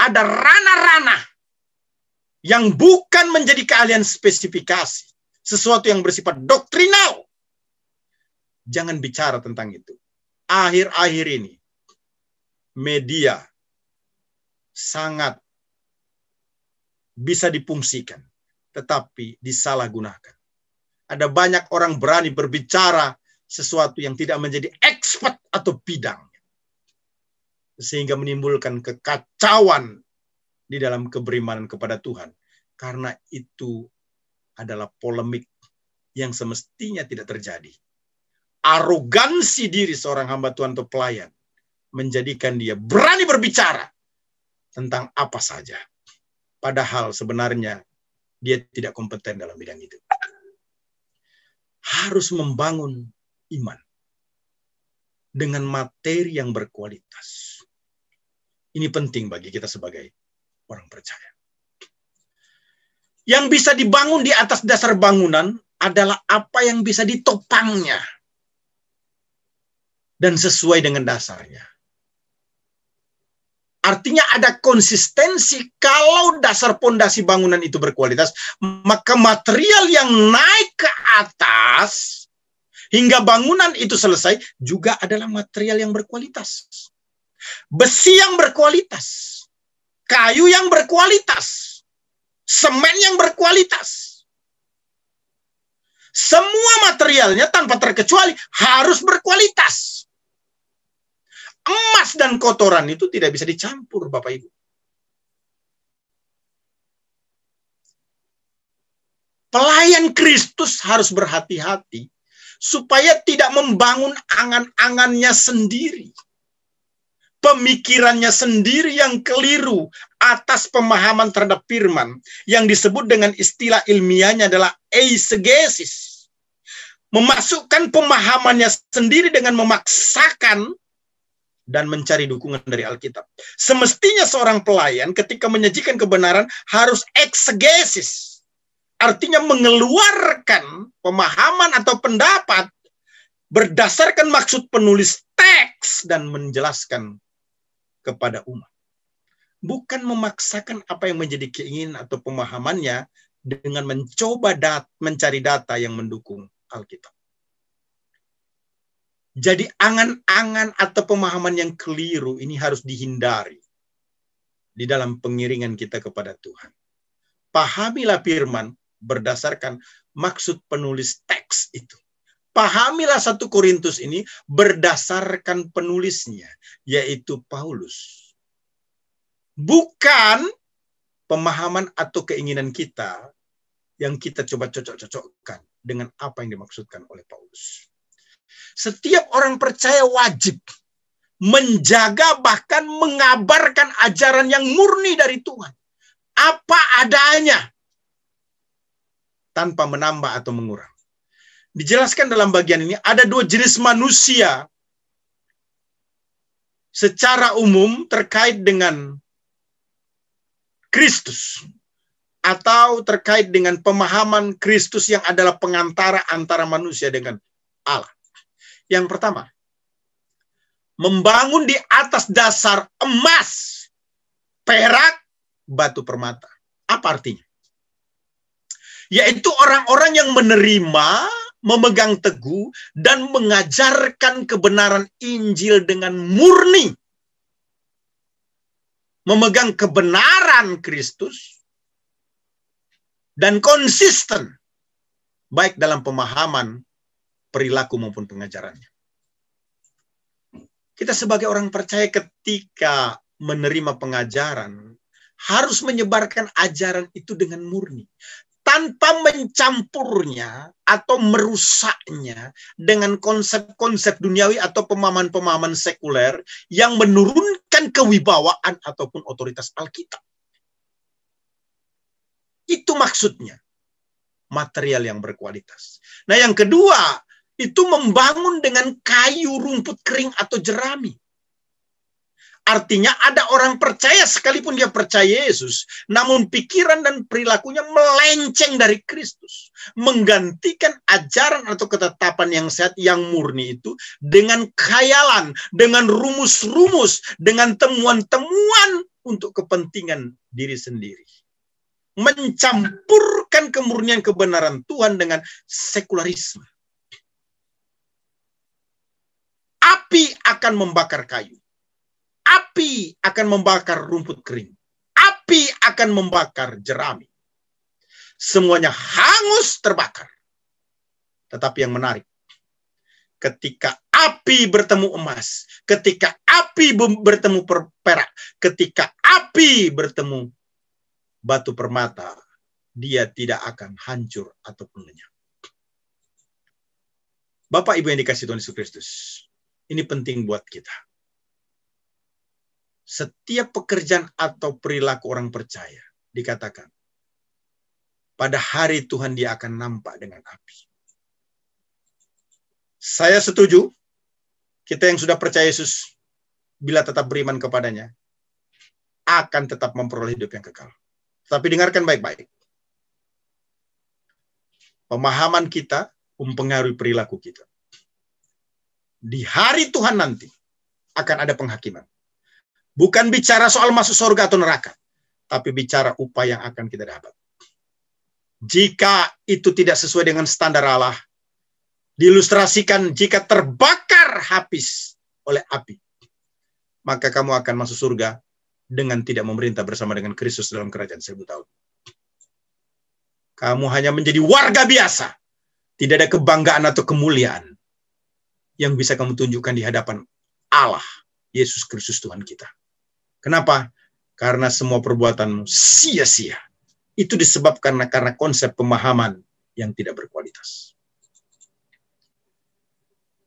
Ada ranah-ranah yang bukan menjadi keahlian spesifikasi. Sesuatu yang bersifat doktrinal. Jangan bicara tentang itu. Akhir-akhir ini, media sangat bisa difungsikan, tetapi disalahgunakan. Ada banyak orang berani berbicara sesuatu yang tidak menjadi expert atau bidang. Sehingga menimbulkan kekacauan di dalam keberimanan kepada Tuhan. Karena itu adalah polemik yang semestinya tidak terjadi. Arogansi diri seorang hamba Tuhan atau pelayan menjadikan dia berani berbicara tentang apa saja. Padahal sebenarnya dia tidak kompeten dalam bidang itu. Harus membangun iman dengan materi yang berkualitas. Ini penting bagi kita sebagai orang percaya. Yang bisa dibangun di atas dasar bangunan adalah apa yang bisa ditopangnya dan sesuai dengan dasarnya. Artinya ada konsistensi. Kalau dasar pondasi bangunan itu berkualitas, maka material yang naik ke atas hingga bangunan itu selesai juga adalah material yang berkualitas. Besi yang berkualitas, kayu yang berkualitas, semen yang berkualitas. Semua materialnya tanpa terkecuali harus berkualitas. Emas dan kotoran itu tidak bisa dicampur, Bapak Ibu. Pelayan Kristus harus berhati-hati supaya tidak membangun angan-angannya sendiri. Pemikirannya sendiri yang keliru atas pemahaman terhadap firman yang disebut dengan istilah ilmiahnya adalah eisegesis. Memasukkan pemahamannya sendiri dengan memaksakan dan mencari dukungan dari Alkitab. Semestinya seorang pelayan ketika menyajikan kebenaran harus eksegesis. Artinya mengeluarkan pemahaman atau pendapat berdasarkan maksud penulis teks dan menjelaskan kepada umat. Bukan memaksakan apa yang menjadi keinginan atau pemahamannya dengan mencoba mencari data yang mendukung Alkitab. Jadi angan-angan atau pemahaman yang keliru ini harus dihindari di dalam pengiringan kita kepada Tuhan. Pahamilah firman berdasarkan maksud penulis teks itu. Pahamilah 1 Korintus ini berdasarkan penulisnya, yaitu Paulus. Bukan pemahaman atau keinginan kita yang kita coba cocok-cocokkan dengan apa yang dimaksudkan oleh Paulus. Setiap orang percaya wajib menjaga bahkan mengabarkan ajaran yang murni dari Tuhan. Apa adanya, tanpa menambah atau mengurang. Dijelaskan dalam bagian ini ada 2 jenis manusia secara umum terkait dengan Kristus atau terkait dengan pemahaman Kristus yang adalah pengantara antara manusia dengan Allah. Yang pertama, membangun di atas dasar emas, perak, batu permata. Apa artinya? Yaitu orang-orang yang menerima, memegang teguh, dan mengajarkan kebenaran Injil dengan murni. Memegang kebenaran Kristus dan konsisten, baik dalam pemahaman, perilaku maupun pengajarannya. Kita sebagai orang percaya ketika menerima pengajaran, harus menyebarkan ajaran itu dengan murni. Tanpa mencampurnya atau merusaknya dengan konsep-konsep duniawi atau pemahaman-pemahaman sekuler yang menurunkan kewibawaan ataupun otoritas Alkitab. Itu maksudnya, material yang berkualitas. Nah, yang kedua, itu membangun dengan kayu, rumput kering atau jerami. Artinya ada orang percaya sekalipun dia percaya Yesus, namun pikiran dan perilakunya melenceng dari Kristus. Menggantikan ajaran atau ketetapan yang sehat, yang murni itu dengan khayalan, dengan rumus-rumus, dengan temuan-temuan untuk kepentingan diri sendiri. Mencampurkan kemurnian kebenaran Tuhan dengan sekularisme. Api akan membakar kayu. Api akan membakar rumput kering. Api akan membakar jerami. Semuanya hangus terbakar. Tetapi yang menarik, ketika api bertemu emas, ketika api bertemu perak, ketika api bertemu batu permata, dia tidak akan hancur ataupun lenyap. Bapak Ibu yang dikasihi Tuhan Yesus Kristus, ini penting buat kita. Setiap pekerjaan atau perilaku orang percaya dikatakan pada hari Tuhan dia akan nampak dengan api. Saya setuju, kita yang sudah percaya Yesus, bila tetap beriman kepadanya, akan tetap memperoleh hidup yang kekal. Tapi dengarkan baik-baik. Pemahaman kita mempengaruhi perilaku kita. Di hari Tuhan nanti akan ada penghakiman. Bukan bicara soal masuk surga atau neraka, tapi bicara upah yang akan kita dapat. Jika itu tidak sesuai dengan standar Allah, diilustrasikan jika terbakar habis oleh api, maka kamu akan masuk surga dengan tidak memerintah bersama dengan Kristus dalam kerajaan 1000 tahun. Kamu hanya menjadi warga biasa. Tidak ada kebanggaan atau kemuliaan yang bisa kamu tunjukkan di hadapan Allah, Yesus Kristus Tuhan kita. Kenapa? Karena semua perbuatanmu sia-sia. Itu disebabkan karena konsep pemahaman yang tidak berkualitas.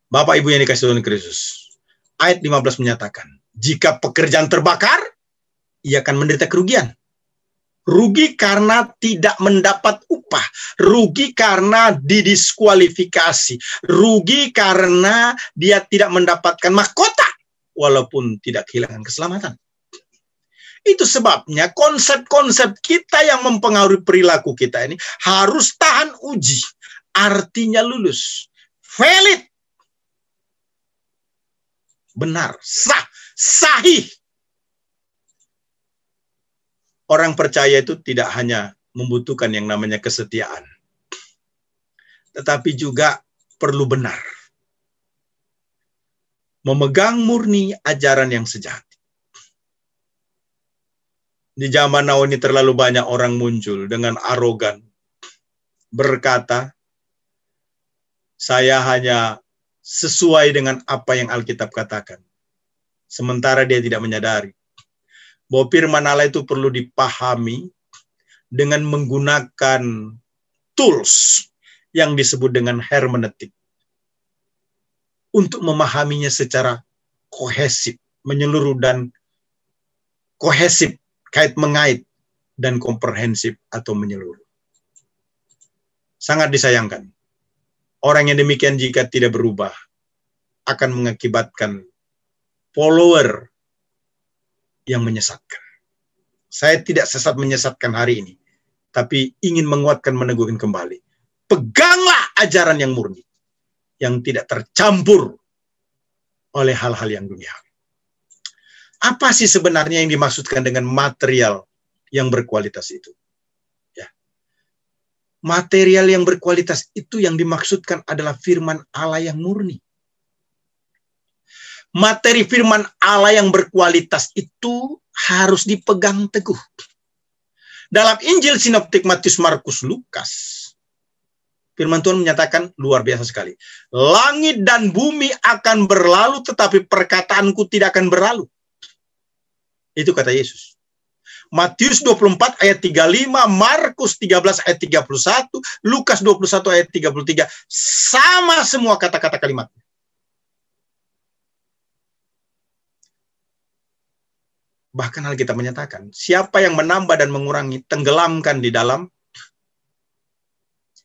Bapak Ibu yang dikasihi Tuhan Kristus, ayat 15 menyatakan, jika pekerjaan terbakar, ia akan menderita kerugian. Rugi karena tidak mendapat upah, rugi karena didiskualifikasi, rugi karena dia tidak mendapatkan mahkota, walaupun tidak kehilangan keselamatan. Itu sebabnya konsep-konsep kita yang mempengaruhi perilaku kita ini harus tahan uji, artinya lulus, valid, benar, sah, sahih. Orang percaya itu tidak hanya membutuhkan yang namanya kesetiaan, tetapi juga perlu benar. Memegang murni ajaran yang sejati. Di zaman now ini terlalu banyak orang muncul dengan arogan, berkata, saya hanya sesuai dengan apa yang Alkitab katakan. Sementara dia tidak menyadari bahwa firman Allah itu perlu dipahami dengan menggunakan tools yang disebut dengan hermeneutik untuk memahaminya secara kohesif, menyeluruh dan kohesif, kait-mengait, dan komprehensif atau menyeluruh. Sangat disayangkan. Orang yang demikian jika tidak berubah akan mengakibatkan follower yang menyesatkan. Saya tidak sesat menyesatkan hari ini, tapi ingin menguatkan, meneguhkan kembali. Peganglah ajaran yang murni, yang tidak tercampur oleh hal-hal yang duniawi. Apa sih sebenarnya yang dimaksudkan dengan material yang berkualitas itu? Ya. Material yang berkualitas itu yang dimaksudkan adalah firman Allah yang murni. Materi firman Allah yang berkualitas itu harus dipegang teguh. Dalam Injil Sinoptik Matius, Markus, Lukas, firman Tuhan menyatakan luar biasa sekali. Langit dan bumi akan berlalu, tetapi perkataanku tidak akan berlalu. Itu kata Yesus. Matius 24 ayat 35, Markus 13 ayat 31, Lukas 21 ayat 33. Sama semua kata-kata kalimatnya. Bahkan Alkitab menyatakan, siapa yang menambah dan mengurangi, tenggelamkan di dalam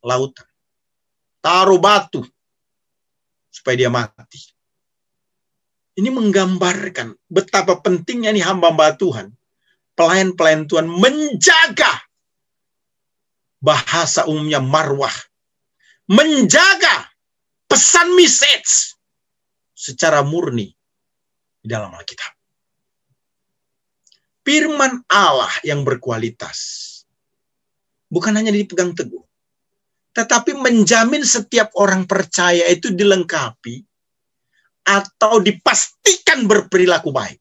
lautan. Taruh batu supaya dia mati. Ini menggambarkan betapa pentingnya nih hamba-hamba Tuhan, pelayan-pelayan Tuhan menjaga bahasa umumnya marwah, menjaga pesan message secara murni di dalam Alkitab. Firman Allah yang berkualitas bukan hanya dipegang teguh, tetapi menjamin setiap orang percaya itu dilengkapi atau dipastikan berperilaku baik.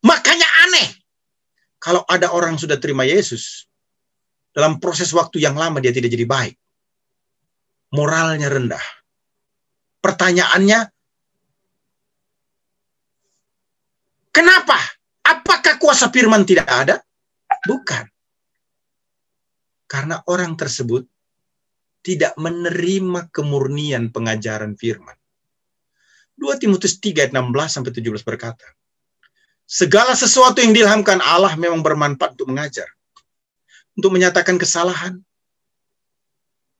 Makanya aneh kalau ada orang sudah terima Yesus, dalam proses waktu yang lama dia tidak jadi baik. Moralnya rendah. Pertanyaannya, kenapa? Apakah kuasa firman tidak ada? Bukan. Karena orang tersebut tidak menerima kemurnian pengajaran firman. 2 Timotius 3 ayat 16-17 berkata, segala sesuatu yang diilhamkan Allah memang bermanfaat untuk mengajar, untuk menyatakan kesalahan,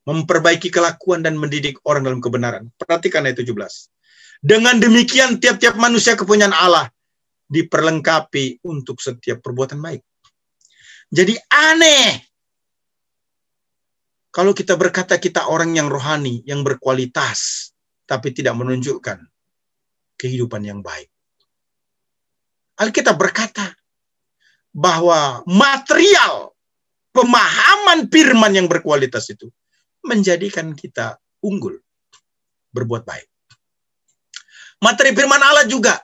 memperbaiki kelakuan dan mendidik orang dalam kebenaran. Perhatikan ayat 17. Dengan demikian tiap-tiap manusia kepunyaan Allah diperlengkapi untuk setiap perbuatan baik. Jadi aneh kalau kita berkata kita orang yang rohani, yang berkualitas, tapi tidak menunjukkan kehidupan yang baik. Alkitab berkata bahwa material pemahaman firman yang berkualitas itu menjadikan kita unggul berbuat baik. Materi firman Allah juga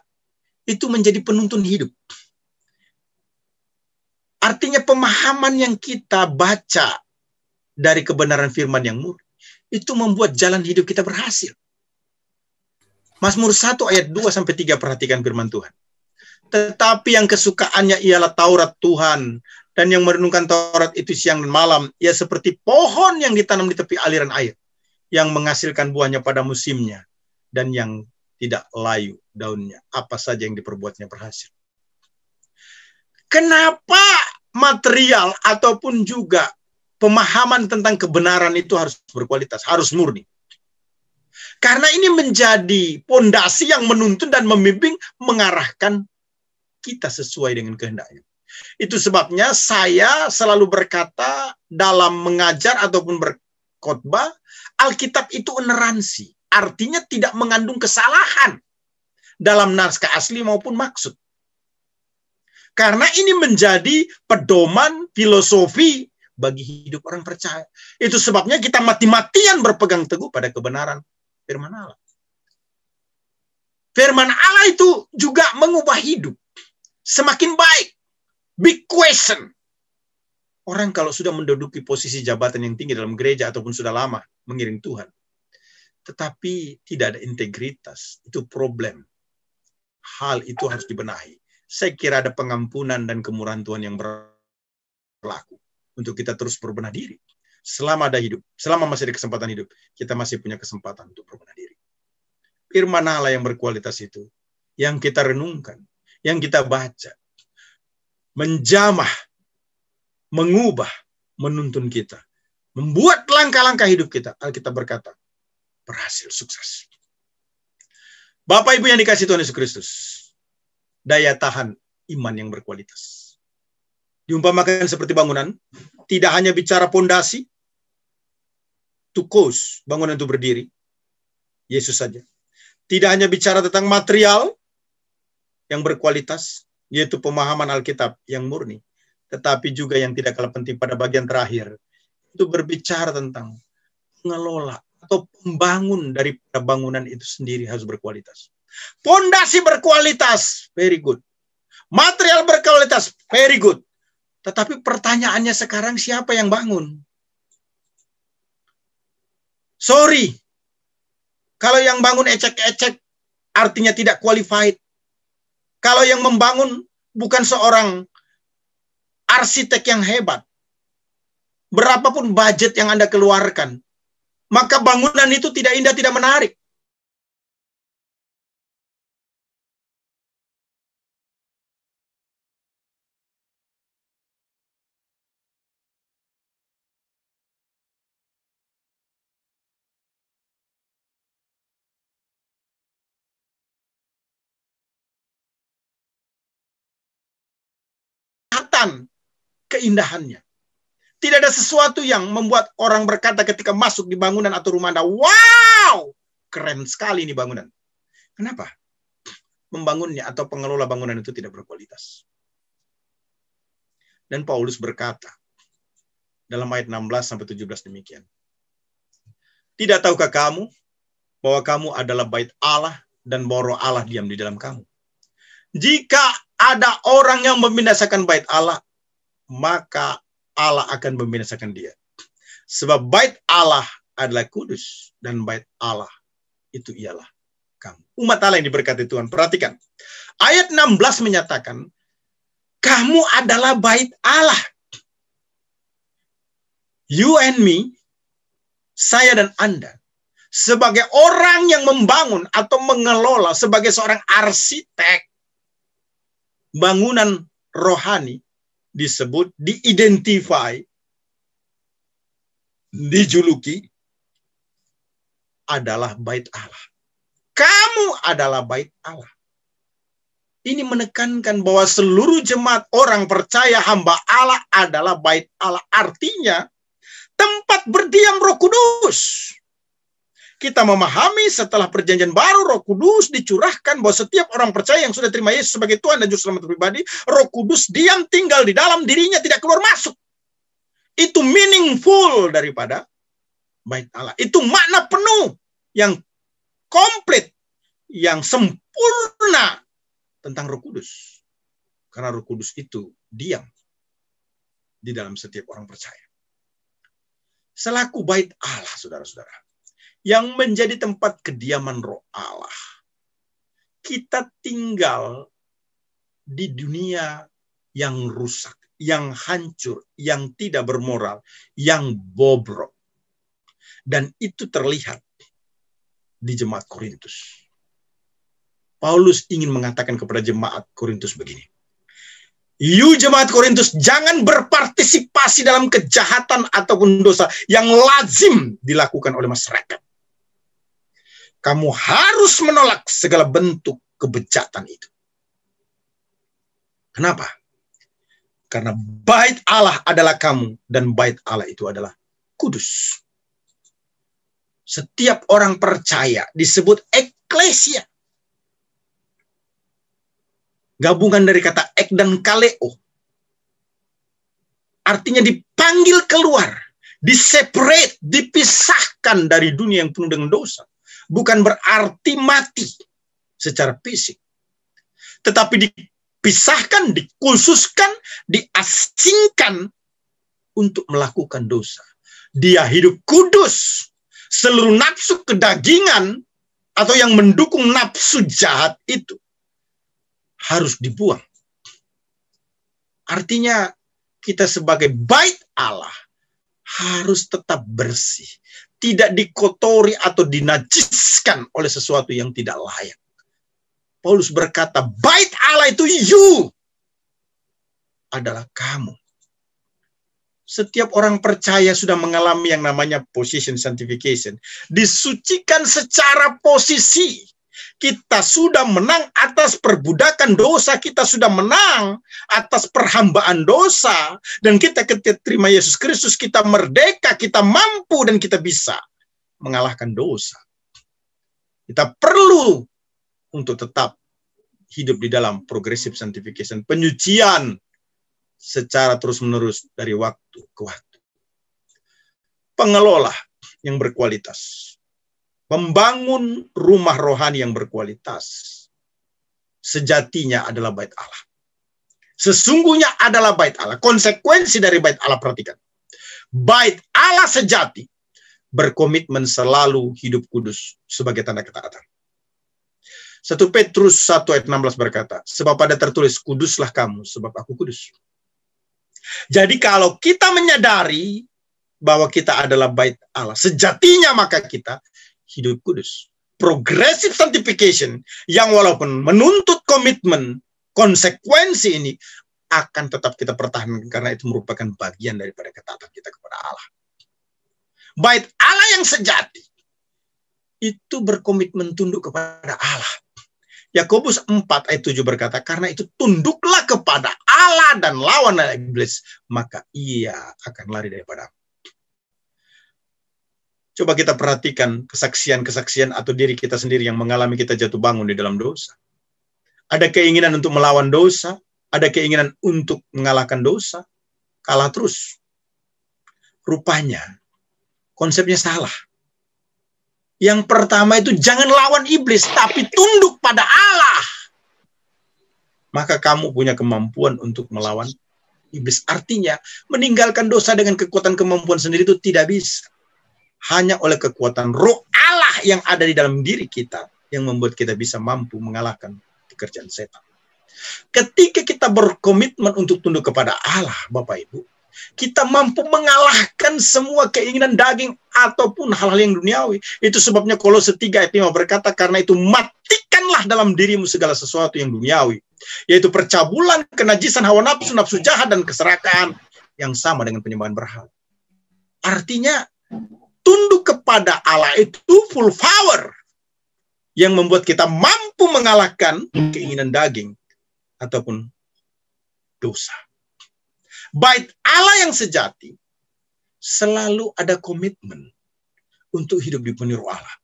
itu menjadi penuntun hidup. Artinya pemahaman yang kita baca dari kebenaran firman yang murni itu membuat jalan hidup kita berhasil. Mazmur 1 ayat 2-3 perhatikan firman Tuhan. Tetapi yang kesukaannya ialah Taurat Tuhan, dan yang merenungkan Taurat itu siang dan malam, ia seperti pohon yang ditanam di tepi aliran air, yang menghasilkan buahnya pada musimnya, dan yang tidak layu daunnya. Apa saja yang diperbuatnya berhasil. Kenapa material ataupun juga pemahaman tentang kebenaran itu harus berkualitas, harus murni? Karena ini menjadi pondasi yang menuntun dan membimbing, mengarahkan kita sesuai dengan kehendaknya. Itu sebabnya saya selalu berkata dalam mengajar ataupun berkhotbah, Alkitab itu ineransi. Artinya tidak mengandung kesalahan dalam naskah asli maupun maksud. Karena ini menjadi pedoman filosofi bagi hidup orang percaya. Itu sebabnya kita mati-matian berpegang teguh pada kebenaran firman Allah. Firman Allah itu juga mengubah hidup. Semakin baik. Big question. Orang kalau sudah menduduki posisi jabatan yang tinggi dalam gereja ataupun sudah lama mengiring Tuhan, tetapi tidak ada integritas, itu problem. Hal itu harus dibenahi. Saya kira ada pengampunan dan kemurahan Tuhan yang berlaku untuk kita terus berbenah diri. Selama ada hidup, selama masih ada kesempatan hidup, kita masih punya kesempatan untuk berbenah diri. Firman Allah yang berkualitas itu, yang kita renungkan, yang kita baca, menjamah, mengubah, menuntun kita, membuat langkah-langkah hidup kita. Alkitab berkata, berhasil, sukses. Bapak Ibu yang dikasihi Tuhan Yesus Kristus, daya tahan iman yang berkualitas. Diumpamakan seperti bangunan, tidak hanya bicara pondasi, tukos, bangunan itu berdiri, Yesus saja. Tidak hanya bicara tentang material yang berkualitas, yaitu pemahaman Alkitab yang murni, tetapi juga yang tidak kalah penting pada bagian terakhir, itu berbicara tentang pengelola atau pembangun dari bangunan itu sendiri harus berkualitas. Pondasi berkualitas, very good. Material berkualitas, very good. Tetapi pertanyaannya sekarang, siapa yang bangun? Sorry, kalau yang bangun ecek-ecek, artinya tidak qualified. Kalau yang membangun bukan seorang arsitek yang hebat, berapapun budget yang Anda keluarkan, maka bangunan itu tidak indah, tidak menarik. Keindahannya. Tidak ada sesuatu yang membuat orang berkata ketika masuk di bangunan atau rumah Anda, wow, keren sekali ini bangunan. Kenapa? Membangunnya atau pengelola bangunan itu tidak berkualitas. Dan Paulus berkata dalam ayat 16-17 demikian. Tidak tahukah kamu bahwa kamu adalah bait Allah dan bahwa Roh Allah diam di dalam kamu? Jika ada orang yang membinasakan bait Allah, maka Allah akan membinasakan dia. Sebab bait Allah adalah kudus, dan bait Allah itu ialah kamu. Umat Allah yang diberkati Tuhan. Perhatikan. Ayat 16 menyatakan, kamu adalah bait Allah. You and me, saya dan Anda, sebagai orang yang membangun atau mengelola, sebagai seorang arsitek, bangunan rohani, disebut, diidentify, dijuluki adalah bait Allah. Kamu adalah bait Allah. ini menekankan bahwa seluruh jemaat orang percaya hamba Allah adalah bait Allah. Artinya, tempat berdiam Roh Kudus. Kita memahami setelah perjanjian baru, Roh Kudus dicurahkan bahwa setiap orang percaya yang sudah terima Yesus sebagai Tuhan dan Juru Selamat pribadi, Roh Kudus diam tinggal di dalam dirinya, tidak keluar masuk. Itu meaningful daripada bait Allah. Itu makna penuh, yang komplit, yang sempurna tentang Roh Kudus. Karena Roh Kudus itu diam di dalam setiap orang percaya. Selaku bait Allah, saudara-saudara, yang menjadi tempat kediaman Roh Allah, kita tinggal di dunia yang rusak, yang hancur, yang tidak bermoral, yang bobrok. Dan itu terlihat di jemaat Korintus. Paulus ingin mengatakan kepada jemaat Korintus begini. You jemaat Korintus, jangan berpartisipasi dalam kejahatan ataupun dosa yang lazim dilakukan oleh masyarakat. Kamu harus menolak segala bentuk kebejatan itu. Kenapa? Karena bait Allah adalah kamu, dan bait Allah itu adalah kudus. Setiap orang percaya disebut eklesia. Gabungan dari kata ek dan kaleo. Artinya dipanggil keluar, diseparate, dipisahkan dari dunia yang penuh dengan dosa. Bukan berarti mati secara fisik. Tetapi dipisahkan, dikhususkan, diasingkan untuk melakukan dosa. Dia hidup kudus. Seluruh nafsu kedagingan atau yang mendukung nafsu jahat itu harus dibuang. Artinya kita sebagai bait Allah harus tetap bersih. Tidak dikotori atau dinajiskan oleh sesuatu yang tidak layak. Paulus berkata, bait Allah itu you. Adalah kamu. Setiap orang percaya sudah mengalami yang namanya position sanctification. Disucikan secara posisi. Kita sudah menang atas perbudakan dosa. Kita sudah menang atas perhambaan dosa. Dan kita ketika terima Yesus Kristus, kita merdeka, kita mampu, dan kita bisa mengalahkan dosa. Kita perlu untuk tetap hidup di dalam progressive sanctification. Penyucian secara terus-menerus dari waktu ke waktu. Pengelola yang berkualitas. Membangun rumah rohani yang berkualitas. Sejatinya adalah bait Allah. Sesungguhnya adalah bait Allah. Konsekuensi dari bait Allah, perhatikan. Bait Allah sejati berkomitmen selalu hidup kudus sebagai tanda ketaatan. 1 Petrus 1 ayat 16 berkata, sebab pada tertulis, kuduslah kamu sebab aku kudus. Jadi kalau kita menyadari bahwa kita adalah bait Allah sejatinya, maka kita hidup kudus. Progressive sanctification yang walaupun menuntut komitmen, konsekuensi ini akan tetap kita pertahankan karena itu merupakan bagian daripada ketaatan kita kepada Allah. Bait Allah yang sejati itu berkomitmen tunduk kepada Allah. Yakobus 4 ayat 7 berkata, karena itu tunduklah kepada Allah dan lawanlah iblis, maka ia akan lari daripada. Coba kita perhatikan kesaksian-kesaksian atau diri kita sendiri yang mengalami kita jatuh bangun di dalam dosa. Ada keinginan untuk melawan dosa, ada keinginan untuk mengalahkan dosa, kalah terus. Rupanya konsepnya salah. Yang pertama itu jangan lawan iblis, tapi tunduk pada Allah. Maka kamu punya kemampuan untuk melawan iblis. Artinya, meninggalkan dosa dengan kekuatan kemampuan sendiri itu tidak bisa. Hanya oleh kekuatan roh Allah yang ada di dalam diri kita, yang membuat kita bisa mampu mengalahkan pekerjaan setan. Ketika kita berkomitmen untuk tunduk kepada Allah, Bapak Ibu, kita mampu mengalahkan semua keinginan daging ataupun hal-hal yang duniawi. Itu sebabnya Kolose 3 ayat 5 berkata, karena itu matikanlah dalam dirimu segala sesuatu yang duniawi, yaitu percabulan, kenajisan, hawa nafsu, nafsu jahat, dan keserakahan yang sama dengan penyembahan berhala. Artinya, tunduk kepada Allah itu full power yang membuat kita mampu mengalahkan keinginan daging ataupun dosa. Bait Allah yang sejati selalu ada komitmen untuk hidup dipenuhi Roh Allah.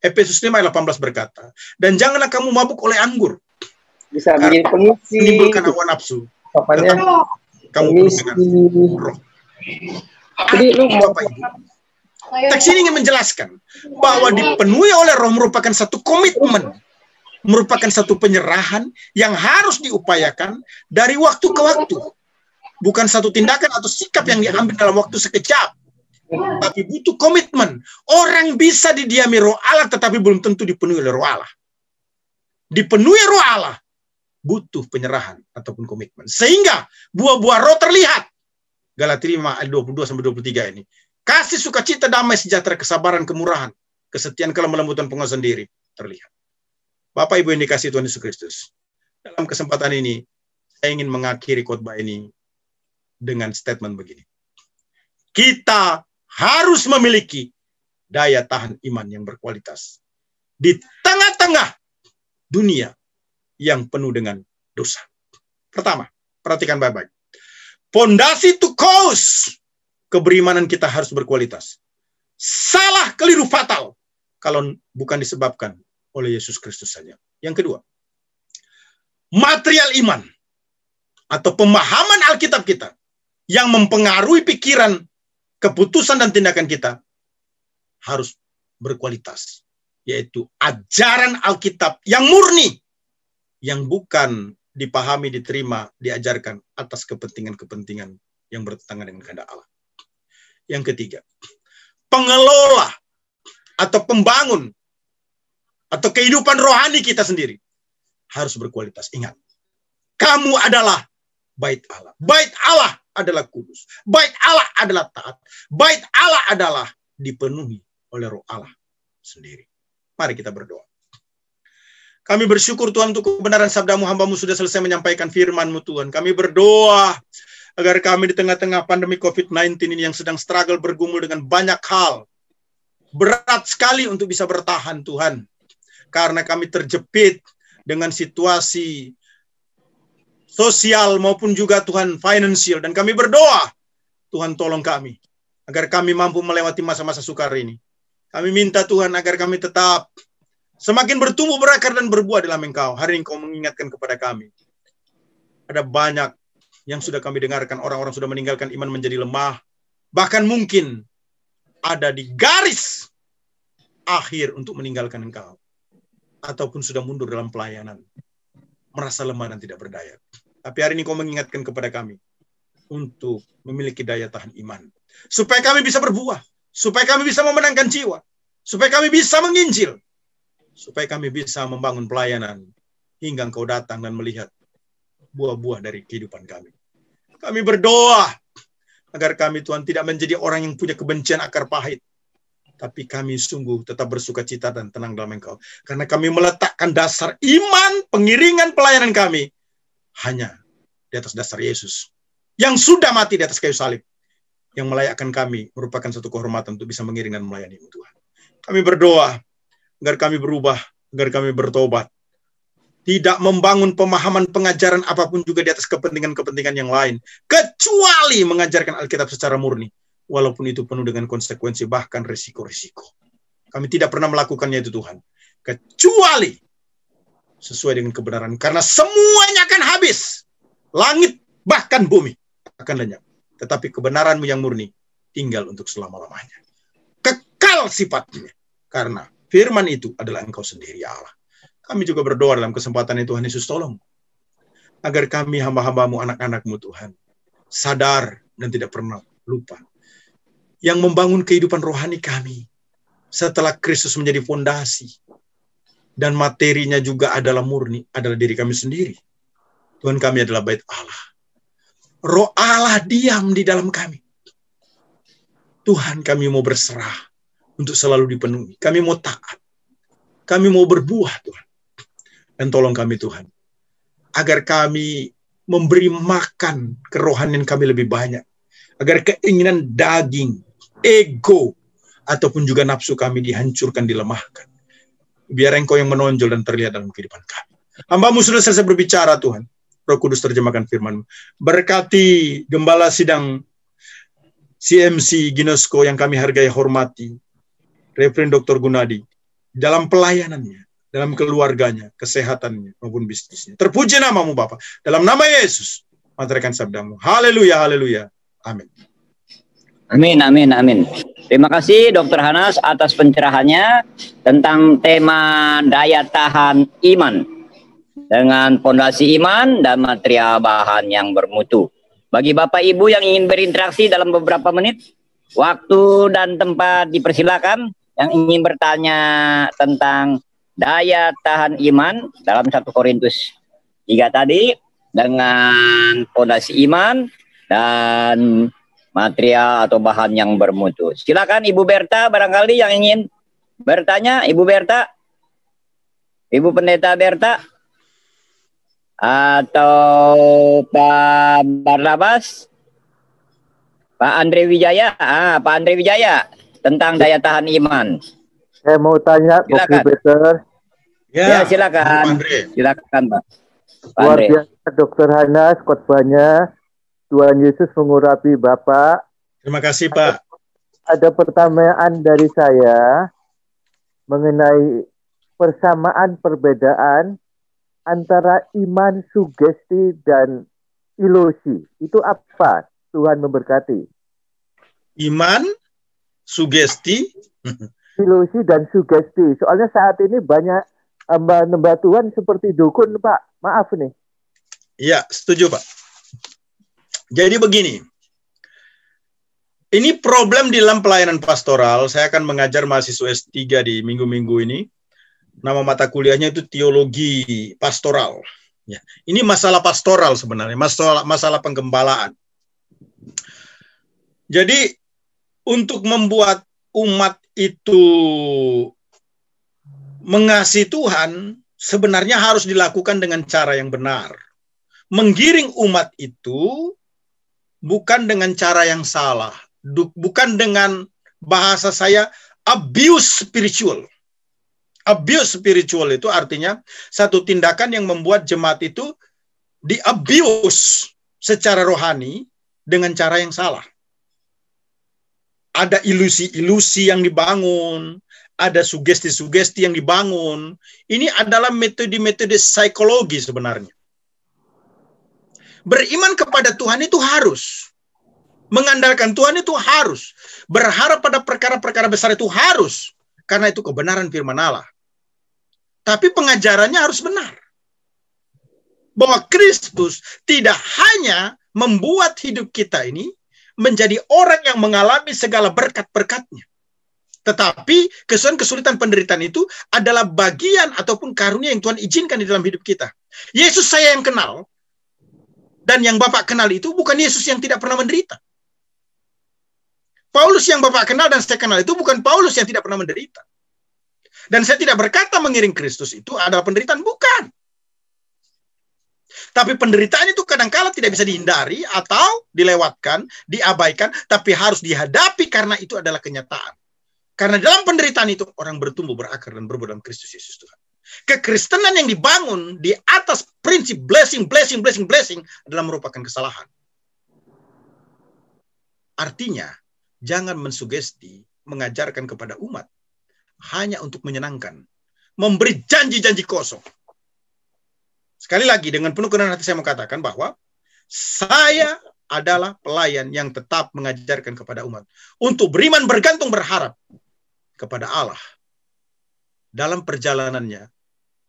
Efesus 5 ayat 18 berkata, dan janganlah kamu mabuk oleh anggur, bisa menjadi pengisi, menimbulkan hawa nafsu. Tetapi kamu penuh dengan Roh. Jadi Bapak Ibu, teks ini ingin menjelaskan bahwa dipenuhi oleh Roh merupakan satu komitmen, merupakan satu penyerahan yang harus diupayakan dari waktu ke waktu. Bukan satu tindakan atau sikap yang diambil dalam waktu sekejap, tapi butuh komitmen. Orang bisa didiami Roh Allah, tetapi belum tentu dipenuhi oleh Roh Allah. Dipenuhi Roh Allah butuh penyerahan ataupun komitmen, sehingga buah-buah Roh terlihat. Galatia 5 ayat 22-23 ini. Kasih, sukacita, damai, sejahtera, kesabaran, kemurahan, kesetiaan, kelemah lembutan, penguasaan diri terlihat. Bapak Ibu yang dikasihi Tuhan Yesus Kristus, dalam kesempatan ini saya ingin mengakhiri khotbah ini dengan statement begini. Kita harus memiliki daya tahan iman yang berkualitas di tengah-tengah dunia yang penuh dengan dosa. Pertama, perhatikan baik-baik. Pondasi to cause keberimanan kita harus berkualitas. Salah, keliru, fatal kalau bukan disebabkan oleh Yesus Kristus saja. Yang kedua, material iman atau pemahaman Alkitab kita yang mempengaruhi pikiran, keputusan, dan tindakan kita harus berkualitas. Yaitu ajaran Alkitab yang murni, yang bukan dipahami, diterima, diajarkan atas kepentingan-kepentingan yang bertentangan dengan kehendak Allah. Yang ketiga, pengelola atau pembangun atau kehidupan rohani kita sendiri harus berkualitas. Ingat, kamu adalah bait Allah. Bait Allah adalah kudus. Bait Allah adalah taat. Bait Allah adalah dipenuhi oleh Roh Allah sendiri. Mari kita berdoa. Kami bersyukur Tuhan untuk kebenaran sabda-Mu, hamba-Mu sudah selesai menyampaikan firman-Mu Tuhan. Kami berdoa agar kami di tengah-tengah pandemi COVID-19 ini yang sedang struggle bergumul dengan banyak hal. Berat sekali untuk bisa bertahan Tuhan. Karena kami terjepit dengan situasi sosial maupun juga Tuhan financial. Dan kami berdoa, Tuhan tolong kami agar kami mampu melewati masa-masa sukar ini. Kami minta Tuhan agar kami tetap semakin bertumbuh, berakar, dan berbuah dalam Engkau. Hari ini Engkau mengingatkan kepada kami. Ada banyak yang sudah kami dengarkan, orang-orang sudah meninggalkan iman menjadi lemah. Bahkan mungkin ada di garis akhir untuk meninggalkan Engkau. Ataupun sudah mundur dalam pelayanan. Merasa lemah dan tidak berdaya. Tapi hari ini Engkau mengingatkan kepada kami untuk memiliki daya tahan iman. Supaya kami bisa berbuah. Supaya kami bisa memenangkan jiwa. Supaya kami bisa menginjil. Supaya kami bisa membangun pelayanan hingga Engkau datang dan melihat buah-buah dari kehidupan kami. Kami berdoa agar kami Tuhan tidak menjadi orang yang punya kebencian akar pahit. Tapi kami sungguh tetap bersukacita dan tenang dalam Engkau. Karena kami meletakkan dasar iman, pengiringan pelayanan kami hanya di atas dasar Yesus. Yang sudah mati di atas kayu salib. Yang melayakkan kami merupakan satu kehormatan untuk bisa mengiring dan melayani Tuhan. Kami berdoa agar kami berubah, agar kami bertobat. Tidak membangun pemahaman pengajaran apapun juga di atas kepentingan-kepentingan yang lain. Kecuali mengajarkan Alkitab secara murni. Walaupun itu penuh dengan konsekuensi, bahkan risiko-risiko. Kami tidak pernah melakukannya itu Tuhan. Kecuali sesuai dengan kebenaran. Karena semuanya akan habis. Langit, bahkan bumi akan lenyap. Tetapi kebenaran-Mu yang murni tinggal untuk selama-lamanya. Kekal sifatnya. Karena firman itu adalah Engkau sendiri, ya Allah. Kami juga berdoa dalam kesempatan ini, Tuhan Yesus, tolong. Agar kami hamba-hamba-Mu, anak-anak-Mu, Tuhan, sadar dan tidak pernah lupa. Yang membangun kehidupan rohani kami. Setelah Kristus menjadi fondasi. Dan materinya juga adalah murni, adalah diri kami sendiri. Tuhan, kami adalah bait Allah. Roh Allah diam di dalam kami. Tuhan, kami mau berserah untuk selalu dipenuhi. Kami mau taat. Kami mau berbuah, Tuhan. Dan tolong kami, Tuhan. Agar kami memberi makan kerohanian kami lebih banyak. Agar keinginan daging, ego, ataupun juga nafsu kami dihancurkan, dilemahkan. Biar Engkau yang menonjol dan terlihat dalam kehidupan kami. Hamba-Mu sudah selesai berbicara, Tuhan. Roh Kudus terjemahkan firman-Mu. Berkati Gembala Sidang CMC Ginosko yang kami hargai hormati, Reverend Dr. Gunadi, dalam pelayanannya, dalam keluarganya, kesehatannya, maupun bisnisnya. Terpuji nama-Mu Bapa. Dalam nama Yesus, materaikan sabda-Mu. Haleluya, haleluya. Amin. Amin, amin, amin. Terima kasih Dr. Hanas atas pencerahannya tentang tema daya tahan iman dengan fondasi iman dan material bahan yang bermutu. Bagi Bapak Ibu yang ingin berinteraksi dalam beberapa menit, waktu dan tempat dipersilakan. Yang ingin bertanya tentang daya tahan iman dalam 1 Korintus 3 tadi dengan fondasi iman dan material atau bahan yang bermutu. Silakan Ibu Berta barangkali yang ingin bertanya. Ibu Berta, Ibu Pendeta Berta, atau Pak Barnabas, Pak Andre Wijaya. Pak Andre Wijaya tentang daya tahan iman. Saya mau tanya, Dr. Peter. Ya, silakan. Silakan, Pak. Luar biasa Dr. Hanas khotbahnya. Tuhan Yesus mengurapi Bapak. Terima kasih, Pak. Ada pertanyaan dari saya mengenai persamaan perbedaan antara iman, sugesti, dan ilusi. Itu apa? Tuhan memberkati. Iman, sugesti, ilusi, dan sugesti. Soalnya saat ini banyak hamba Tuhan seperti dukun, Pak. Maaf nih. Iya, setuju, Pak. Jadi begini, ini problem di dalam pelayanan pastoral. Saya akan mengajar mahasiswa S3 di minggu-minggu ini. Nama mata kuliahnya itu teologi pastoral. Ya, ini masalah pastoral sebenarnya, masalah penggembalaan. Jadi untuk membuat umat itu mengasihi Tuhan, sebenarnya harus dilakukan dengan cara yang benar. Menggiring umat itu bukan dengan cara yang salah, bukan dengan bahasa saya abuse spiritual. Abuse spiritual itu artinya satu tindakan yang membuat jemaat itu di-abuse secara rohani dengan cara yang salah. Ada ilusi-ilusi yang dibangun, ada sugesti-sugesti yang dibangun. Ini adalah metode-metode psikologi sebenarnya. Beriman kepada Tuhan itu harus. Mengandalkan Tuhan itu harus. Berharap pada perkara-perkara besar itu harus. Karena itu kebenaran firman Allah. Tapi pengajarannya harus benar. Bahwa Kristus tidak hanya membuat hidup kita ini menjadi orang yang mengalami segala berkat-berkatnya. Tetapi kesulitan penderitaan itu adalah bagian ataupun karunia yang Tuhan izinkan di dalam hidup kita. Yesus saya yang kenal, dan yang Bapak kenal itu bukan Yesus yang tidak pernah menderita. Paulus yang Bapak kenal dan saya kenal itu bukan Paulus yang tidak pernah menderita. Dan saya tidak berkata mengiring Kristus itu adalah penderitaan, bukan. Tapi penderitaan itu kadang-kala tidak bisa dihindari atau dilewatkan, diabaikan, tapi harus dihadapi karena itu adalah kenyataan. Karena dalam penderitaan itu orang bertumbuh, berakar, dan berbuat dalam Kristus Yesus Tuhan. Kekristenan yang dibangun di atas prinsip blessing adalah merupakan kesalahan. Artinya, jangan mensugesti, mengajarkan kepada umat hanya untuk menyenangkan, memberi janji-janji kosong. Sekali lagi, dengan penuh kerendahan hati saya mau katakan bahwa saya adalah pelayan yang tetap mengajarkan kepada umat untuk beriman, bergantung, berharap kepada Allah. Dalam perjalanannya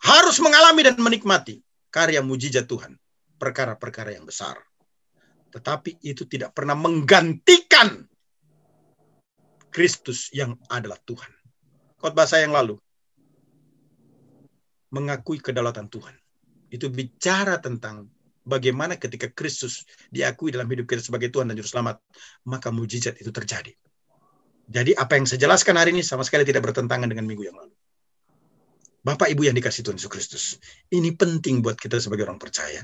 harus mengalami dan menikmati karya mujizat Tuhan, perkara-perkara yang besar. Tetapi itu tidak pernah menggantikan Kristus yang adalah Tuhan. Khotbah saya yang lalu mengakui kedaulatan Tuhan. Itu bicara tentang bagaimana ketika Kristus diakui dalam hidup kita sebagai Tuhan dan Juru Selamat, maka mujizat itu terjadi. Jadi apa yang saya jelaskan hari ini sama sekali tidak bertentangan dengan minggu yang lalu. Bapak Ibu yang dikasihi Tuhan Yesus Kristus, ini penting buat kita sebagai orang percaya,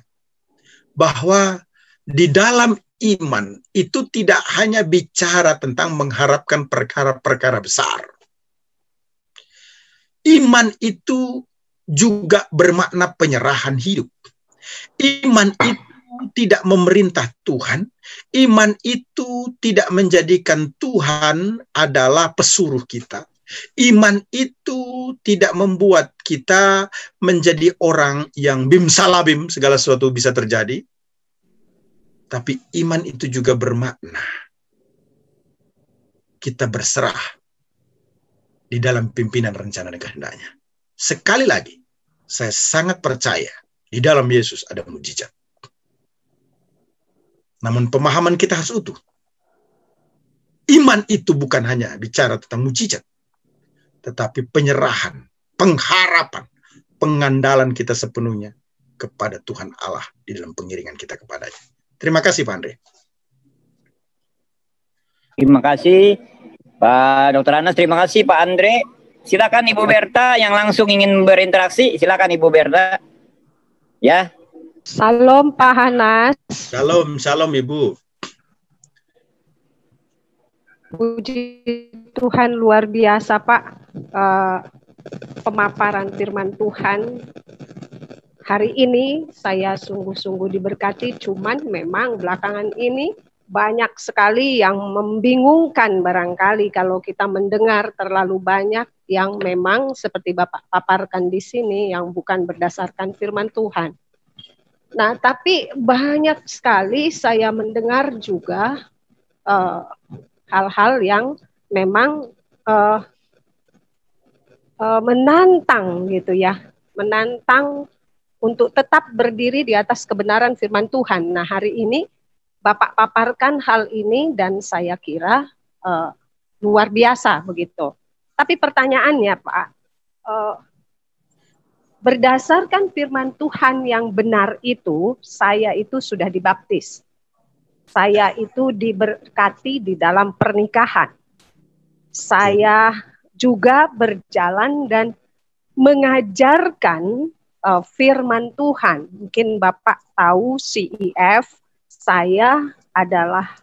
bahwa di dalam iman itu tidak hanya bicara tentang mengharapkan perkara-perkara besar. Iman itu juga bermakna penyerahan hidup. Iman itu tidak memerintah Tuhan. Iman itu tidak menjadikan Tuhan adalah pesuruh kita. Iman itu tidak membuat kita menjadi orang yang bimsalabim, segala sesuatu bisa terjadi. Tapi iman itu juga bermakna kita berserah di dalam pimpinan rencana dan kehendaknya. Sekali lagi, saya sangat percaya di dalam Yesus ada mujizat. Namun pemahaman kita harus utuh. Iman itu bukan hanya bicara tentang mujizat, tetapi penyerahan, pengharapan, pengandalan kita sepenuhnya kepada Tuhan Allah di dalam pengiringan kita kepadanya. Terima kasih Pak Andre. Terima kasih Pak Dr. Hanas, terima kasih Pak Andre. Silakan Ibu Berta yang langsung ingin berinteraksi. Silakan Ibu Berta. Ya. Salam Pak Hanas. Salam, salam Ibu. Puji Tuhan, luar biasa Pak. Pemaparan firman Tuhan hari ini saya sungguh-sungguh diberkati. Cuman memang belakangan ini banyak sekali yang membingungkan barangkali kalau kita mendengar terlalu banyak yang memang seperti Bapak paparkan di sini yang bukan berdasarkan firman Tuhan. Nah, tapi banyak sekali saya mendengar juga hal-hal yang memang menantang gitu ya, menantang untuk tetap berdiri di atas kebenaran firman Tuhan. Nah, hari ini Bapak paparkan hal ini dan saya kira luar biasa begitu. Tapi pertanyaannya Pak, berdasarkan firman Tuhan yang benar itu, saya itu sudah dibaptis. Saya itu diberkati di dalam pernikahan. Saya juga berjalan dan mengajarkan firman Tuhan. Mungkin Bapak tahu CEF, saya adalah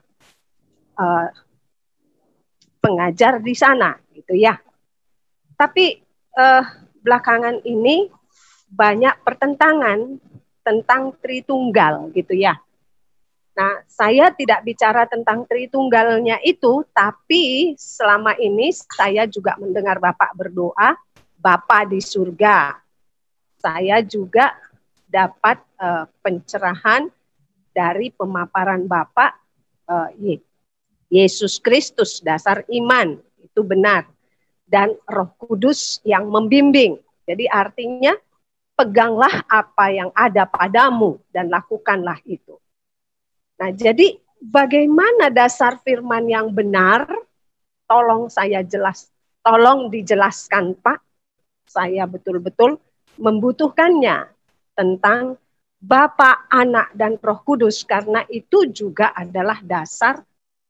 pengajar di sana, gitu ya. Tapi belakangan ini banyak pertentangan tentang Tritunggal, gitu ya. Nah, saya tidak bicara tentang Tritunggalnya itu, tapi selama ini saya juga mendengar Bapak berdoa, Bapa di surga. Saya juga dapat pencerahan dari pemaparan Bapak, Yesus Kristus dasar iman, itu benar. Dan Roh Kudus yang membimbing. Jadi artinya peganglah apa yang ada padamu dan lakukanlah itu. Nah, jadi bagaimana dasar firman yang benar? Tolong dijelaskan Pak. Saya betul-betul membutuhkannya tentang Bapa, Anak, dan Roh Kudus karena itu juga adalah dasar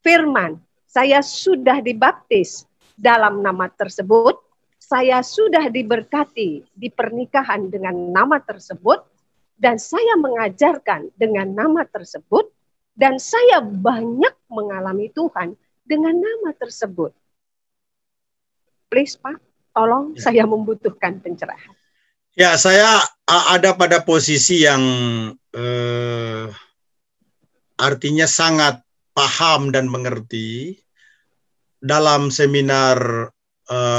firman. Saya sudah dibaptis dalam nama tersebut. Saya sudah diberkati di pernikahan dengan nama tersebut dan saya mengajarkan dengan nama tersebut. Dan saya banyak mengalami Tuhan dengan nama tersebut. Please Pak, tolong saya membutuhkan pencerahan. Ya, saya ada pada posisi yang artinya sangat paham dan mengerti. Dalam seminar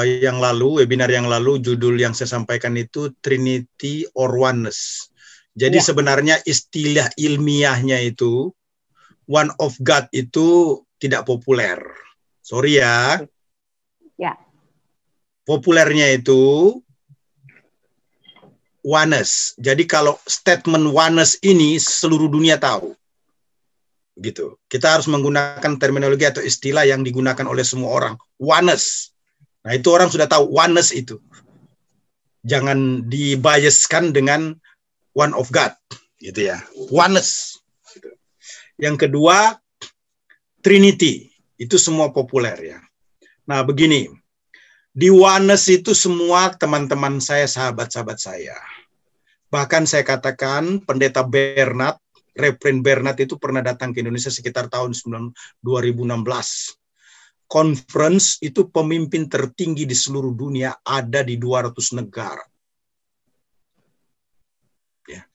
yang lalu, webinar yang lalu, judul yang saya sampaikan itu Trinity or Oneness. Jadi sebenarnya istilah ilmiahnya itu One of God itu tidak populer. Sorry ya. Ya. Populernya itu oneness. Jadi kalau statement oneness ini seluruh dunia tahu. Gitu. Kita harus menggunakan terminologi atau istilah yang digunakan oleh semua orang. Oneness. Nah, itu orang sudah tahu oneness itu. Jangan dibiaskan dengan one of God, gitu ya. Oneness. Yang kedua, Trinity. Itu semua populer ya. Nah, begini. Di oneness itu semua teman-teman saya, sahabat-sahabat saya. Bahkan saya katakan Pendeta Bernard, Reverend Bernard itu pernah datang ke Indonesia sekitar tahun 2016. Conference itu pemimpin tertinggi di seluruh dunia ada di 200 negara. Ya.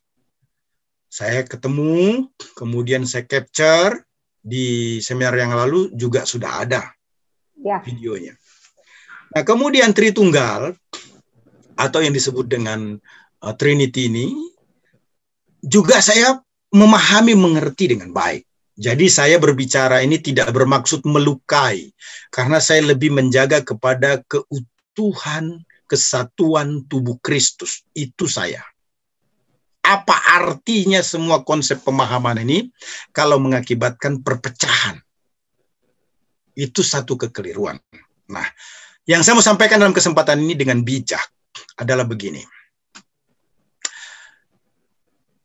Saya ketemu, kemudian saya capture di seminar yang lalu juga sudah ada videonya. Nah, kemudian Tritunggal atau yang disebut dengan Trinity ini juga saya memahami, mengerti dengan baik. Jadi saya berbicara ini tidak bermaksud melukai, karena saya lebih menjaga kepada keutuhan, kesatuan tubuh Kristus. Itu saya. Apa artinya semua konsep pemahaman ini kalau mengakibatkan perpecahan? Itu satu kekeliruan. Nah, yang saya mau sampaikan dalam kesempatan ini dengan bijak adalah begini.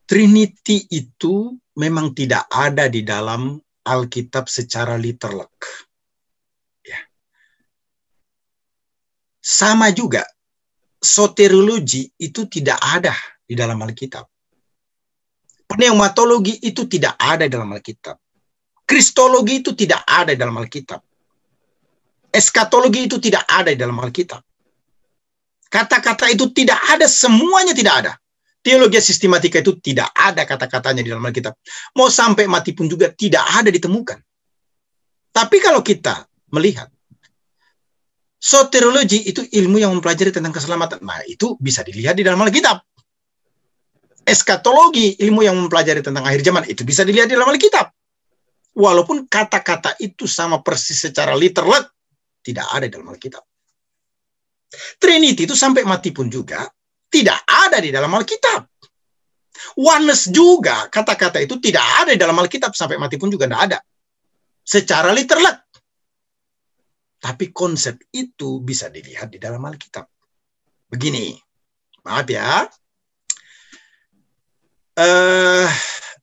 Trinity itu memang tidak ada di dalam Alkitab secara literal. Ya. Sama juga, soteriologi itu tidak ada di dalam Alkitab. Pneumatologi itu tidak ada di dalam Alkitab. Kristologi itu tidak ada di dalam Alkitab. Eskatologi itu tidak ada di dalam Alkitab. Kata-kata itu tidak ada, semuanya tidak ada. Teologi sistematika itu tidak ada kata-katanya di dalam Alkitab. Mau sampai mati pun juga tidak ada ditemukan. Tapi kalau kita melihat, soteriologi itu ilmu yang mempelajari tentang keselamatan. Nah, itu bisa dilihat di dalam Alkitab. Eskatologi, ilmu yang mempelajari tentang akhir zaman, itu bisa dilihat di dalam Alkitab. Walaupun kata-kata itu sama persis secara literal, tidak ada di dalam Alkitab. Trinity itu sampai mati pun juga tidak ada di dalam Alkitab. Oneness juga, kata-kata itu tidak ada di dalam Alkitab, sampai mati pun juga tidak ada. Secara literal. Tapi konsep itu bisa dilihat di dalam Alkitab. Begini, maaf ya.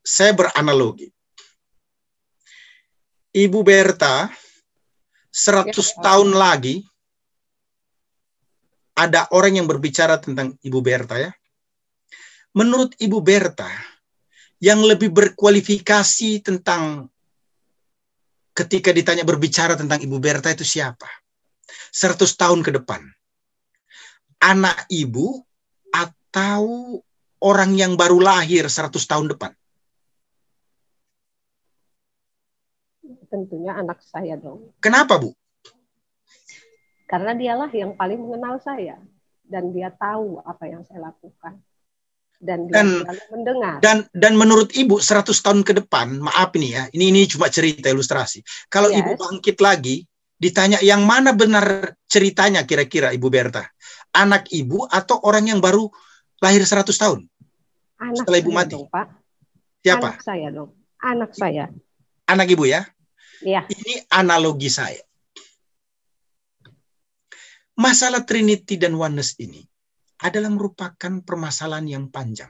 Saya beranalogi. Ibu Berta 100 tahun lagi ada orang yang berbicara tentang Ibu Berta ya. Menurut Ibu Berta yang lebih berkualifikasi tentang ketika ditanya berbicara tentang Ibu Berta itu siapa? 100 tahun ke depan. Anak ibu atau orang yang baru lahir 100 tahun depan? Tentunya anak saya dong. Kenapa, Bu? Karena dialah yang paling mengenal saya. Dan dia tahu apa yang saya lakukan. Dan dia selalu mendengar. Dan menurut Ibu 100 tahun ke depan, maaf nih ya, ini cuma cerita ilustrasi. Kalau Ibu bangkit lagi, ditanya yang mana benar ceritanya kira-kira Ibu Berta? Anak Ibu atau orang yang baru lahir 100 tahun? Anak setelah Ibu mati. Dong, Pak. Siapa? Anak saya dong. Anak saya. Anak Ibu ya? Iya. Ini analogi saya. Masalah Trinity dan Oneness ini adalah merupakan permasalahan yang panjang.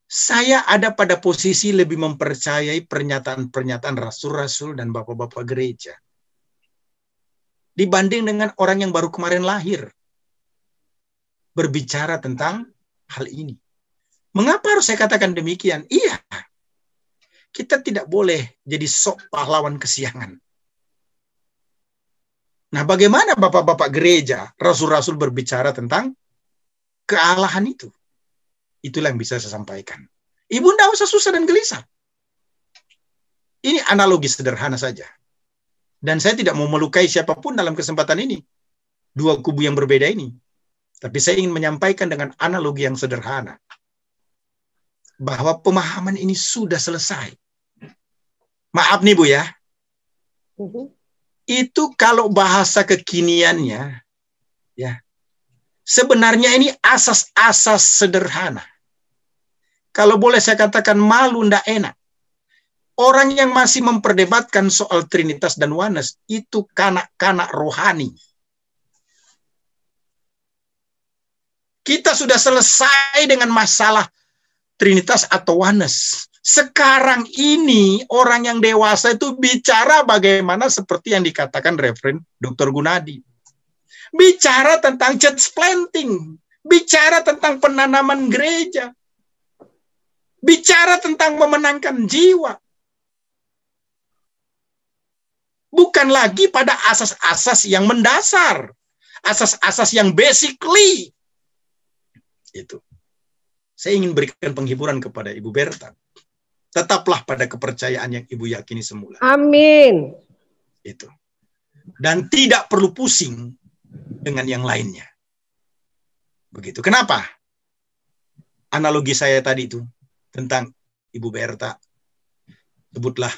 Saya ada pada posisi lebih mempercayai pernyataan-pernyataan rasul-rasul dan bapak-bapak gereja dibanding dengan orang yang baru kemarin lahir berbicara tentang hal ini. Mengapa harus saya katakan demikian? Iya, kita tidak boleh jadi sok pahlawan kesiangan. Nah, bagaimana bapak-bapak gereja, rasul-rasul berbicara tentang kealahan itu? Itulah yang bisa saya sampaikan. Ibu tidak usah susah dan gelisah. Ini analogi sederhana saja. Dan saya tidak mau melukai siapapun dalam kesempatan ini. Dua kubu yang berbeda ini. Tapi saya ingin menyampaikan dengan analogi yang sederhana. Bahwa pemahaman ini sudah selesai. Maaf nih Bu ya. Itu kalau bahasa kekiniannya, ya, sebenarnya ini asas-asas sederhana. Kalau boleh saya katakan malu ndak enak. Orang yang masih memperdebatkan soal Trinitas dan Oneness itu kanak-kanak rohani. Kita sudah selesai dengan masalah Trinitas atau Oneness. Sekarang ini orang yang dewasa itu bicara bagaimana seperti yang dikatakan Reverend Dr. Gunadi. Bicara tentang church planting. Bicara tentang penanaman gereja. Bicara tentang memenangkan jiwa. Bukan lagi pada asas-asas yang mendasar. Asas-asas yang basically. Itu. saya ingin berikan penghiburan kepada Ibu Berta. Tetaplah pada kepercayaan yang Ibu yakini semula. Amin. Itu. Dan tidak perlu pusing dengan yang lainnya. Begitu. Kenapa? Analogi saya tadi itu tentang Ibu Berta. Sebutlah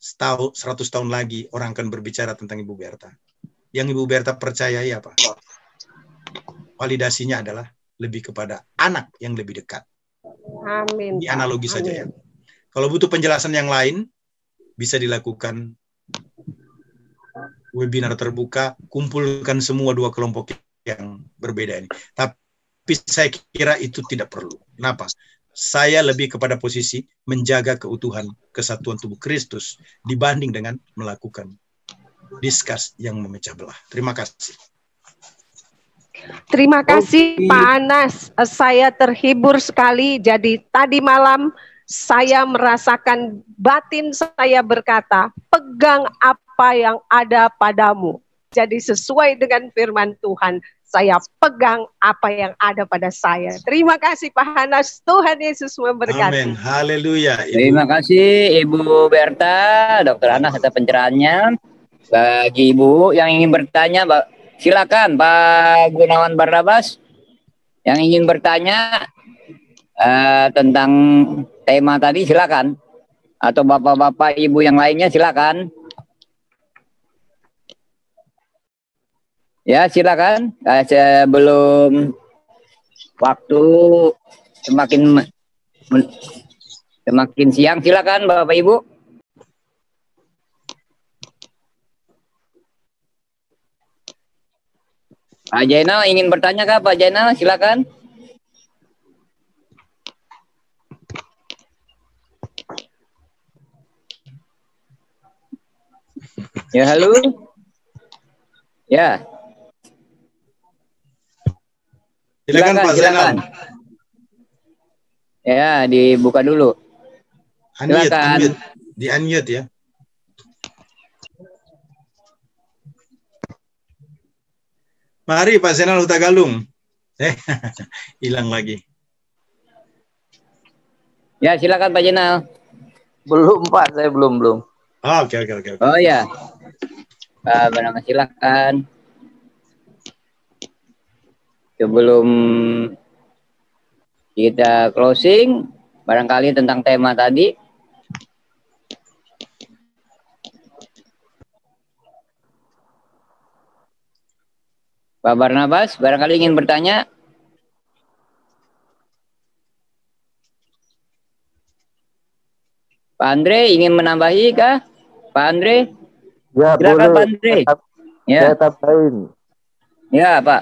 100 tahun lagi orang akan berbicara tentang Ibu Berta. Yang Ibu Berta percayai apa? Validasinya adalah lebih kepada anak yang lebih dekat. Amin. Ini analogi saja ya. Kalau butuh penjelasan yang lain, bisa dilakukan webinar terbuka, kumpulkan semua dua kelompok yang berbeda ini. Tapi saya kira itu tidak perlu. Kenapa? Saya lebih kepada posisi menjaga keutuhan kesatuan tubuh Kristus dibanding dengan melakukan diskus yang memecah belah. Terima kasih. Terima kasih Pak Anas. Saya terhibur sekali. Jadi tadi malam saya merasakan batin saya berkata, pegang apa yang ada padamu. Jadi sesuai dengan firman Tuhan, saya pegang apa yang ada pada saya. Terima kasih Pak Anas. Tuhan Yesus memberkati. Amin. Haleluya. Terima kasih Ibu Berta, Dr. Anas atas pencerahannya. Bagi Ibu yang ingin bertanya, silakan Pak Gunawan Barnabas yang ingin bertanya tentang tema tadi, silakan. Atau bapak-bapak ibu yang lainnya, silakan. Ya, silakan. Sebelum waktu semakin siang, silakan bapak ibu. Pak Jainal ingin bertanya kah Pak Jainal? Silakan. Ya, halo. Ya. Silakan Pak Zainal. Ya, dibuka dulu. Unmute. Di unmute ya. Mari Pak Zainal Huta Galung. Hilang lagi. Ya, silakan Pak Zainal. Belum Pak, saya belum. Oke. Oh ya. Pak Bernama silakan. Sebelum kita closing, barangkali tentang tema tadi. Pak Barnabas, barangkali ingin bertanya. Pak Andre ingin menambahi kah? Pak Andre? Ya, silakan boleh. Pak Andre. Ya. Saya tambahin. Ya, Pak.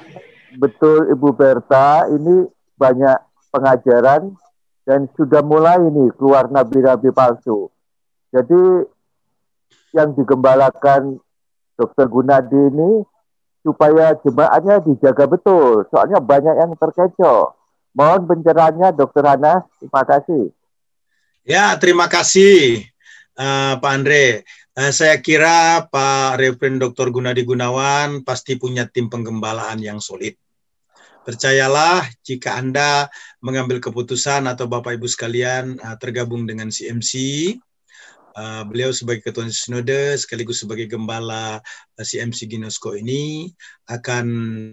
Betul Ibu Berta, ini banyak pengajaran dan sudah mulai nih keluar nabi-nabi palsu. Jadi yang digembalakan Dr. Gunadi ini supaya jemaatnya dijaga betul. Soalnya banyak yang terkecoh. Mohon pencerahannya Dr. Hana. Terima kasih. Ya, terima kasih Pak Andre. Saya kira Pak Reverend Dr. Gunadi Gunawan pasti punya tim penggembalaan yang solid. Percayalah jika Anda mengambil keputusan atau Bapak Ibu sekalian tergabung dengan CMC, beliau sebagai Ketua Sinode sekaligus sebagai Gembala CMC Ginosko ini akan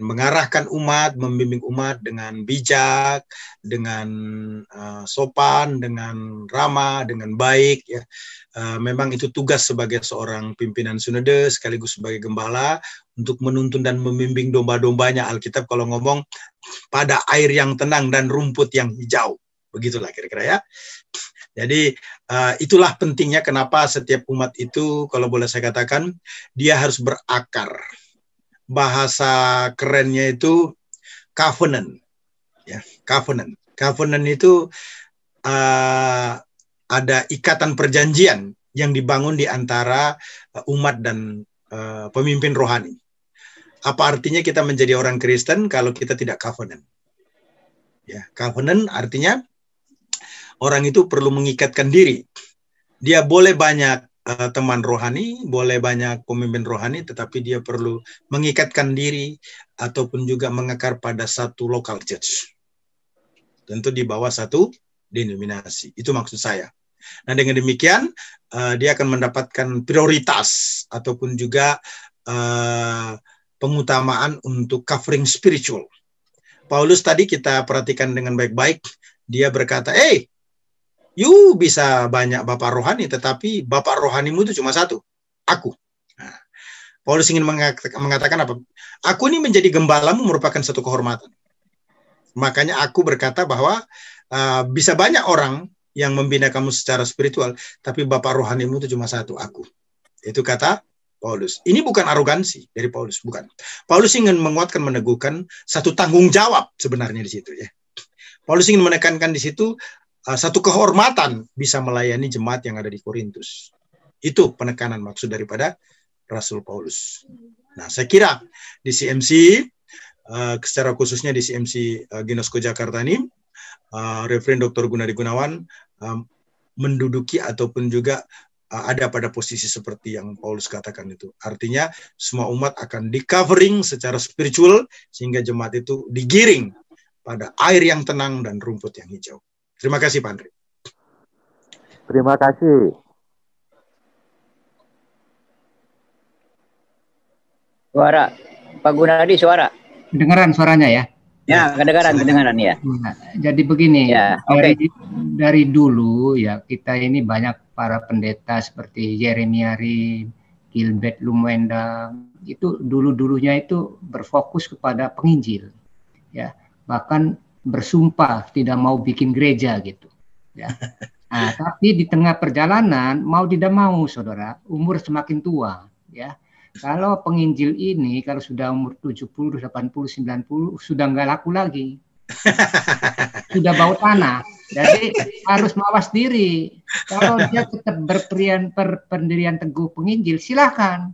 mengarahkan umat, membimbing umat dengan bijak, dengan sopan, dengan ramah, dengan baik. Ya. Memang itu tugas sebagai seorang pimpinan Sinode sekaligus sebagai Gembala untuk menuntun dan membimbing domba-dombanya. Alkitab kalau ngomong pada air yang tenang dan rumput yang hijau. Begitulah kira-kira ya. Jadi itulah pentingnya kenapa setiap umat itu, kalau boleh saya katakan, dia harus berakar. Bahasa kerennya itu covenant. Ya, covenant. Covenant itu ada ikatan perjanjian yang dibangun di antara umat dan pemimpin rohani. Apa artinya kita menjadi orang Kristen kalau kita tidak covenant? Ya, covenant artinya orang itu perlu mengikatkan diri. Dia boleh banyak teman rohani, boleh banyak pemimpin rohani, tetapi dia perlu mengikatkan diri ataupun juga mengakar pada satu local church. tentu di bawah satu denominasi. Itu maksud saya. Nah, dengan demikian dia akan mendapatkan prioritas ataupun juga pengutamaan untuk covering spiritual. Paulus tadi kita perhatikan dengan baik-baik, dia berkata, you bisa banyak bapak rohani, tetapi bapak rohanimu itu cuma satu, aku. Nah, Paulus ingin mengatakan apa? Aku ini menjadi gembalamu merupakan satu kehormatan. Makanya aku berkata bahwa bisa banyak orang yang membina kamu secara spiritual, tapi bapak rohanimu itu cuma satu, aku. Itu kata Paulus. Ini bukan arogansi dari Paulus, bukan. Paulus ingin menguatkan, meneguhkan satu tanggung jawab sebenarnya di situ, ya. Paulus ingin menekankan di situ satu kehormatan bisa melayani jemaat yang ada di Korintus. Itu penekanan maksud daripada Rasul Paulus. Nah, saya kira di CMC, secara khususnya di CMC Ginosko Jakarta ini, Reverend Dr. Gunadi Gunawan menduduki ataupun juga ada pada posisi seperti yang Paulus katakan itu. Artinya semua umat akan di-covering secara spiritual sehingga jemaat itu digiring pada air yang tenang dan rumput yang hijau. Terima kasih, Pak Andre. Terima kasih. Suara Pak Gunadi, suara. Kedengaran suaranya ya? Ya, kedengaran ya. Nah, jadi begini, ya, dari dulu ya kita ini banyak para pendeta seperti Yeremia Rim, Gilbert Lumwenda, itu dulu-dulunya itu berfokus kepada penginjil, ya, bahkan bersumpah tidak mau bikin gereja gitu, ya. Nah, tapi di tengah perjalanan mau tidak mau, saudara, umur semakin tua, ya. Kalau penginjil ini kalau sudah umur 70, 80, 90 sudah nggak laku lagi. Sudah bau tanah. Jadi harus mawas diri. Kalau dia tetap berpendirian teguh penginjil, silakan.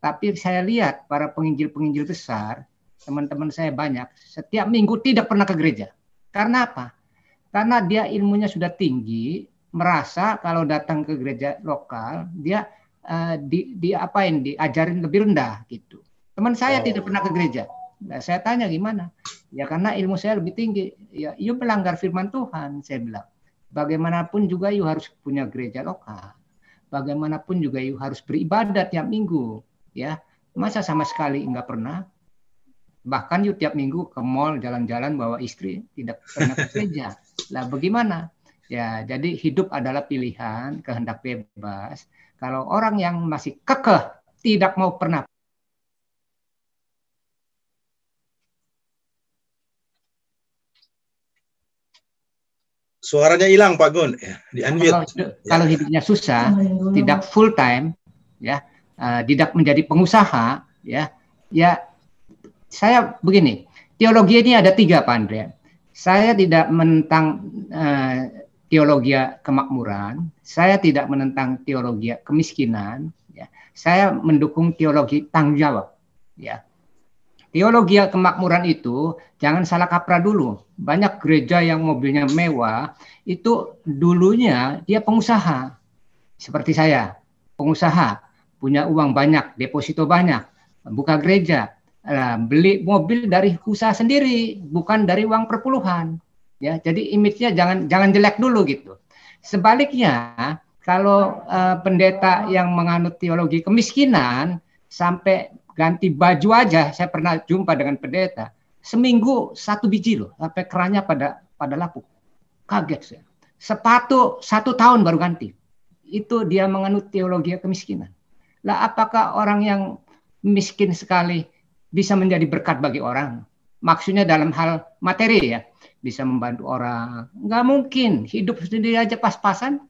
Tapi saya lihat para penginjil-penginjil besar, teman-teman saya banyak, setiap minggu tidak pernah ke gereja. Karena apa? Karena dia ilmunya sudah tinggi, merasa kalau datang ke gereja lokal, dia diajarin lebih rendah gitu. Teman saya tidak pernah ke gereja. Nah, saya tanya gimana? Ya karena ilmu saya lebih tinggi. Ya, you melanggar firman Tuhan, saya bilang. Bagaimanapun juga you harus punya gereja lokal. Bagaimanapun juga you harus beribadat tiap minggu, ya. Masa sama sekali enggak pernah? Bahkan you tiap minggu ke mall jalan-jalan bawa istri, tidak pernah ke gereja. Lah bagaimana? Ya, jadi hidup adalah pilihan, kehendak bebas. Kalau orang yang masih kekeh, tidak mau pernah. Suaranya hilang, Pak Gun. Ya, di-unmute. Kalau hidupnya susah, tidak full time, ya, tidak menjadi pengusaha, ya, saya begini. Teologi ini ada 3, Pak Andre. Saya tidak menentang teologi kemakmuran, saya tidak menentang teologi kemiskinan, ya. Saya mendukung teologi tanggung jawab, ya. Teologi kemakmuran itu jangan salah kaprah dulu. Banyak gereja yang mobilnya mewah itu dulunya dia pengusaha, seperti saya, pengusaha, punya uang banyak, deposito banyak, buka gereja, beli mobil dari usaha sendiri, bukan dari uang perpuluhan. Ya, jadi image-nya jangan jelek dulu gitu. Sebaliknya, kalau pendeta yang menganut teologi kemiskinan sampai ganti baju aja, saya pernah jumpa dengan pendeta, seminggu 1 biji loh, sampai kerannya pada lapuk. Kaget saya. Sepatu 1 tahun baru ganti. Itu dia menganut teologi kemiskinan. Lah apakah orang yang miskin sekali bisa menjadi berkat bagi orang? Maksudnya dalam hal materi ya. Bisa membantu orang. Nggak mungkin. Hidup sendiri aja pas-pasan.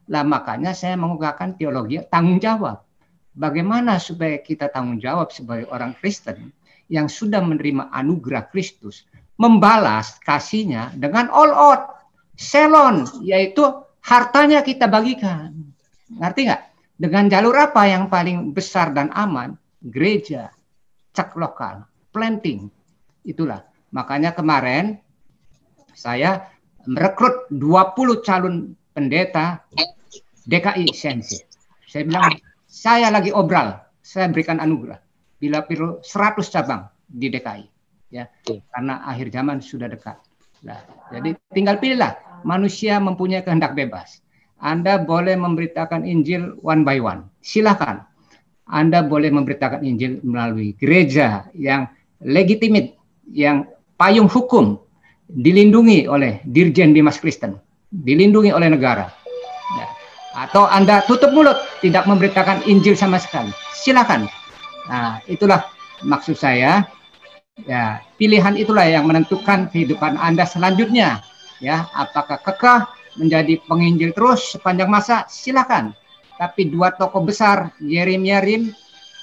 Lah makanya saya mengungkapkan teologi tanggung jawab. Bagaimana supaya kita tanggung jawab sebagai orang Kristen yang sudah menerima anugerah Kristus. Membalas kasihnya dengan all out. Selon. Yaitu hartanya kita bagikan. Ngerti nggak? Dengan jalur apa yang paling besar dan aman? Gereja. Cek lokal. Planting. Itulah. Makanya kemarin saya merekrut 20 calon pendeta DKI CMC. Saya bilang, saya lagi obral, saya berikan anugerah. Bila perlu 100 cabang di DKI. Ya, karena akhir zaman sudah dekat. Nah, jadi tinggal pilihlah. Manusia mempunyai kehendak bebas. Anda boleh memberitakan Injil one by one. Silakan. Anda boleh memberitakan Injil melalui gereja yang legitimate, yang payung hukum, dilindungi oleh Dirjen Bimas Kristen, dilindungi oleh negara. Ya. Atau Anda tutup mulut, tidak memberitakan Injil sama sekali. Silakan. Nah, itulah maksud saya. Ya, pilihan itulah yang menentukan kehidupan Anda selanjutnya. Ya, apakah kekeh menjadi penginjil terus sepanjang masa? Silakan. Tapi dua tokoh besar, Yerim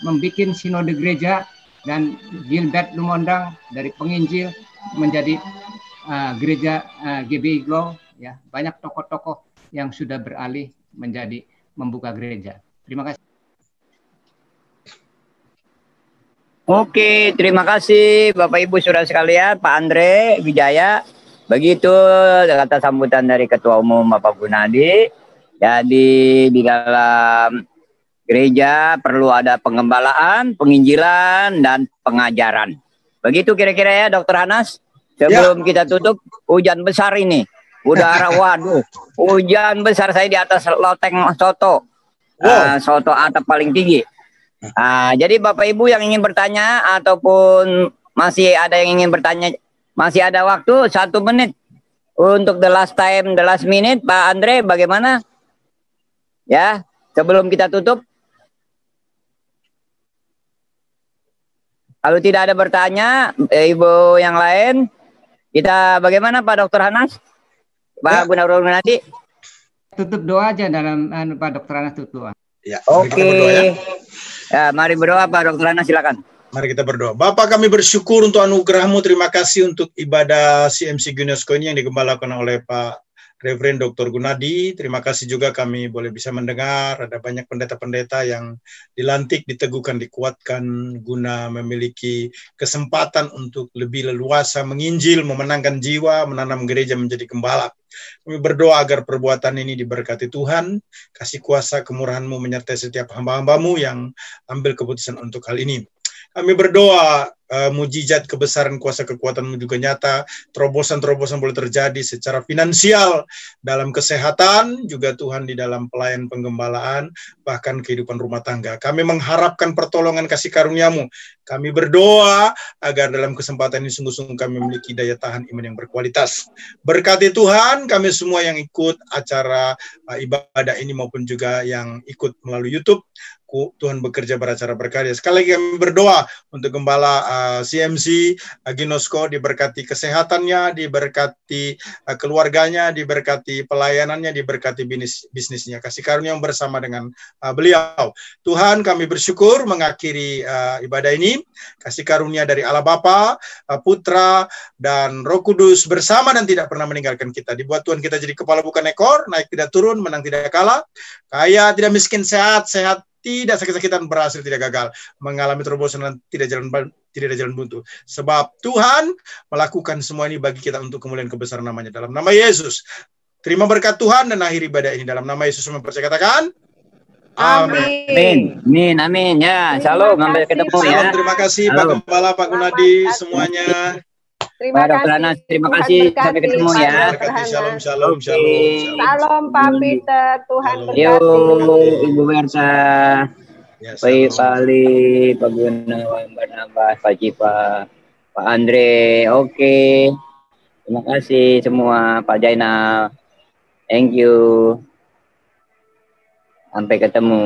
membuat sinode gereja, dan Gilbert Lumondang dari penginjil menjadi gereja GBI Glow. Ya, banyak tokoh-tokoh yang sudah beralih menjadi membuka gereja. Terima kasih. Oke, terima kasih Bapak Ibu Saudara sekalian, Pak Andre Wijaya. Begitu kata sambutan dari Ketua Umum Bapak Gunadi. Jadi di dalam gereja perlu ada pengembalaan, penginjilan, dan pengajaran. Begitu kira-kira ya Dr. Hanas. Sebelum kita tutup, hujan besar ini. Udara, waduh, hujan besar, saya di atas loteng soto. Soto atap paling tinggi. Jadi Bapak Ibu yang ingin bertanya ataupun masih ada yang ingin bertanya, masih ada waktu 1 menit untuk the last time, the last minute. Pak Andre bagaimana? Ya, sebelum kita tutup. Kalau tidak ada bertanya, Ibu yang lain, kita bagaimana Pak Dr. Hanas? Pak Gunadi? Tutup doa aja dalam Pak Dr. Hanas tutup doa. Ya, oke. Ya, mari berdoa Pak Dr. Hanas, silakan. Mari kita berdoa. Bapak, kami bersyukur untuk anugerah-Mu. Terima kasih untuk ibadah CMC Ginosko ini yang digembalakan oleh Pak Reverend Dr. Gunadi. Terima kasih juga kami boleh bisa mendengar ada banyak pendeta-pendeta yang dilantik, diteguhkan, dikuatkan guna memiliki kesempatan untuk lebih leluasa menginjil, memenangkan jiwa, menanam gereja menjadi gembala. Kami berdoa agar perbuatan ini diberkati Tuhan, kasih kuasa kemurahan-Mu menyertai setiap hamba-hamba-Mu yang ambil keputusan untuk hal ini. Kami berdoa mujizat, kebesaran, kuasa, kekuatan-Mu juga nyata. Terobosan-terobosan boleh terjadi secara finansial, dalam kesehatan, juga Tuhan di dalam pelayan penggembalaan, bahkan kehidupan rumah tangga. Kami mengharapkan pertolongan kasih karunia-Mu. Kami berdoa agar dalam kesempatan ini sungguh-sungguh kami memiliki daya tahan iman yang berkualitas. Berkati Tuhan kami semua yang ikut acara ibadah ini maupun juga yang ikut melalui YouTube. Tuhan bekerja beracara berkarya. Sekali lagi kami berdoa untuk gembala CMC Ginosko, diberkati kesehatannya, diberkati keluarganya, diberkati pelayanannya, diberkati bisnisnya. Kasih karunia yang bersama dengan beliau. Tuhan, kami bersyukur mengakhiri ibadah ini. Kasih karunia dari Allah Bapa, Putra, dan Roh Kudus bersama dan tidak pernah meninggalkan kita. Dibuat Tuhan kita jadi kepala bukan ekor, naik tidak turun, menang tidak kalah, kaya tidak miskin, sehat tidak sakit-sakitan, berhasil tidak gagal, mengalami terobosan dan tidak ada jalan buntu. Sebab Tuhan melakukan semua ini bagi kita untuk kemuliaan kebesaran namanya. Dalam nama Yesus, terima berkat Tuhan dan akhir ibadah ini. Dalam nama Yesus mempercaya, katakan amin. Amin, amin. Ya, shalom, sampai ketemu ya. Salam, terima kasih Pak Gembala, Pak Gunadi, semuanya. Terima kasih. Hanas, terima kasih. Sampai ketemu ya. Shalom, shalom, shalom. Salam Pak Peter, Tuhan berkati. Yo, Ibu Mersa, Pak Pali, Pak Gunawan, Barnabas, Pak Cipa, Pak Andre. Oke. Terima kasih semua, Pak Jainal. Thank you. Sampai ketemu.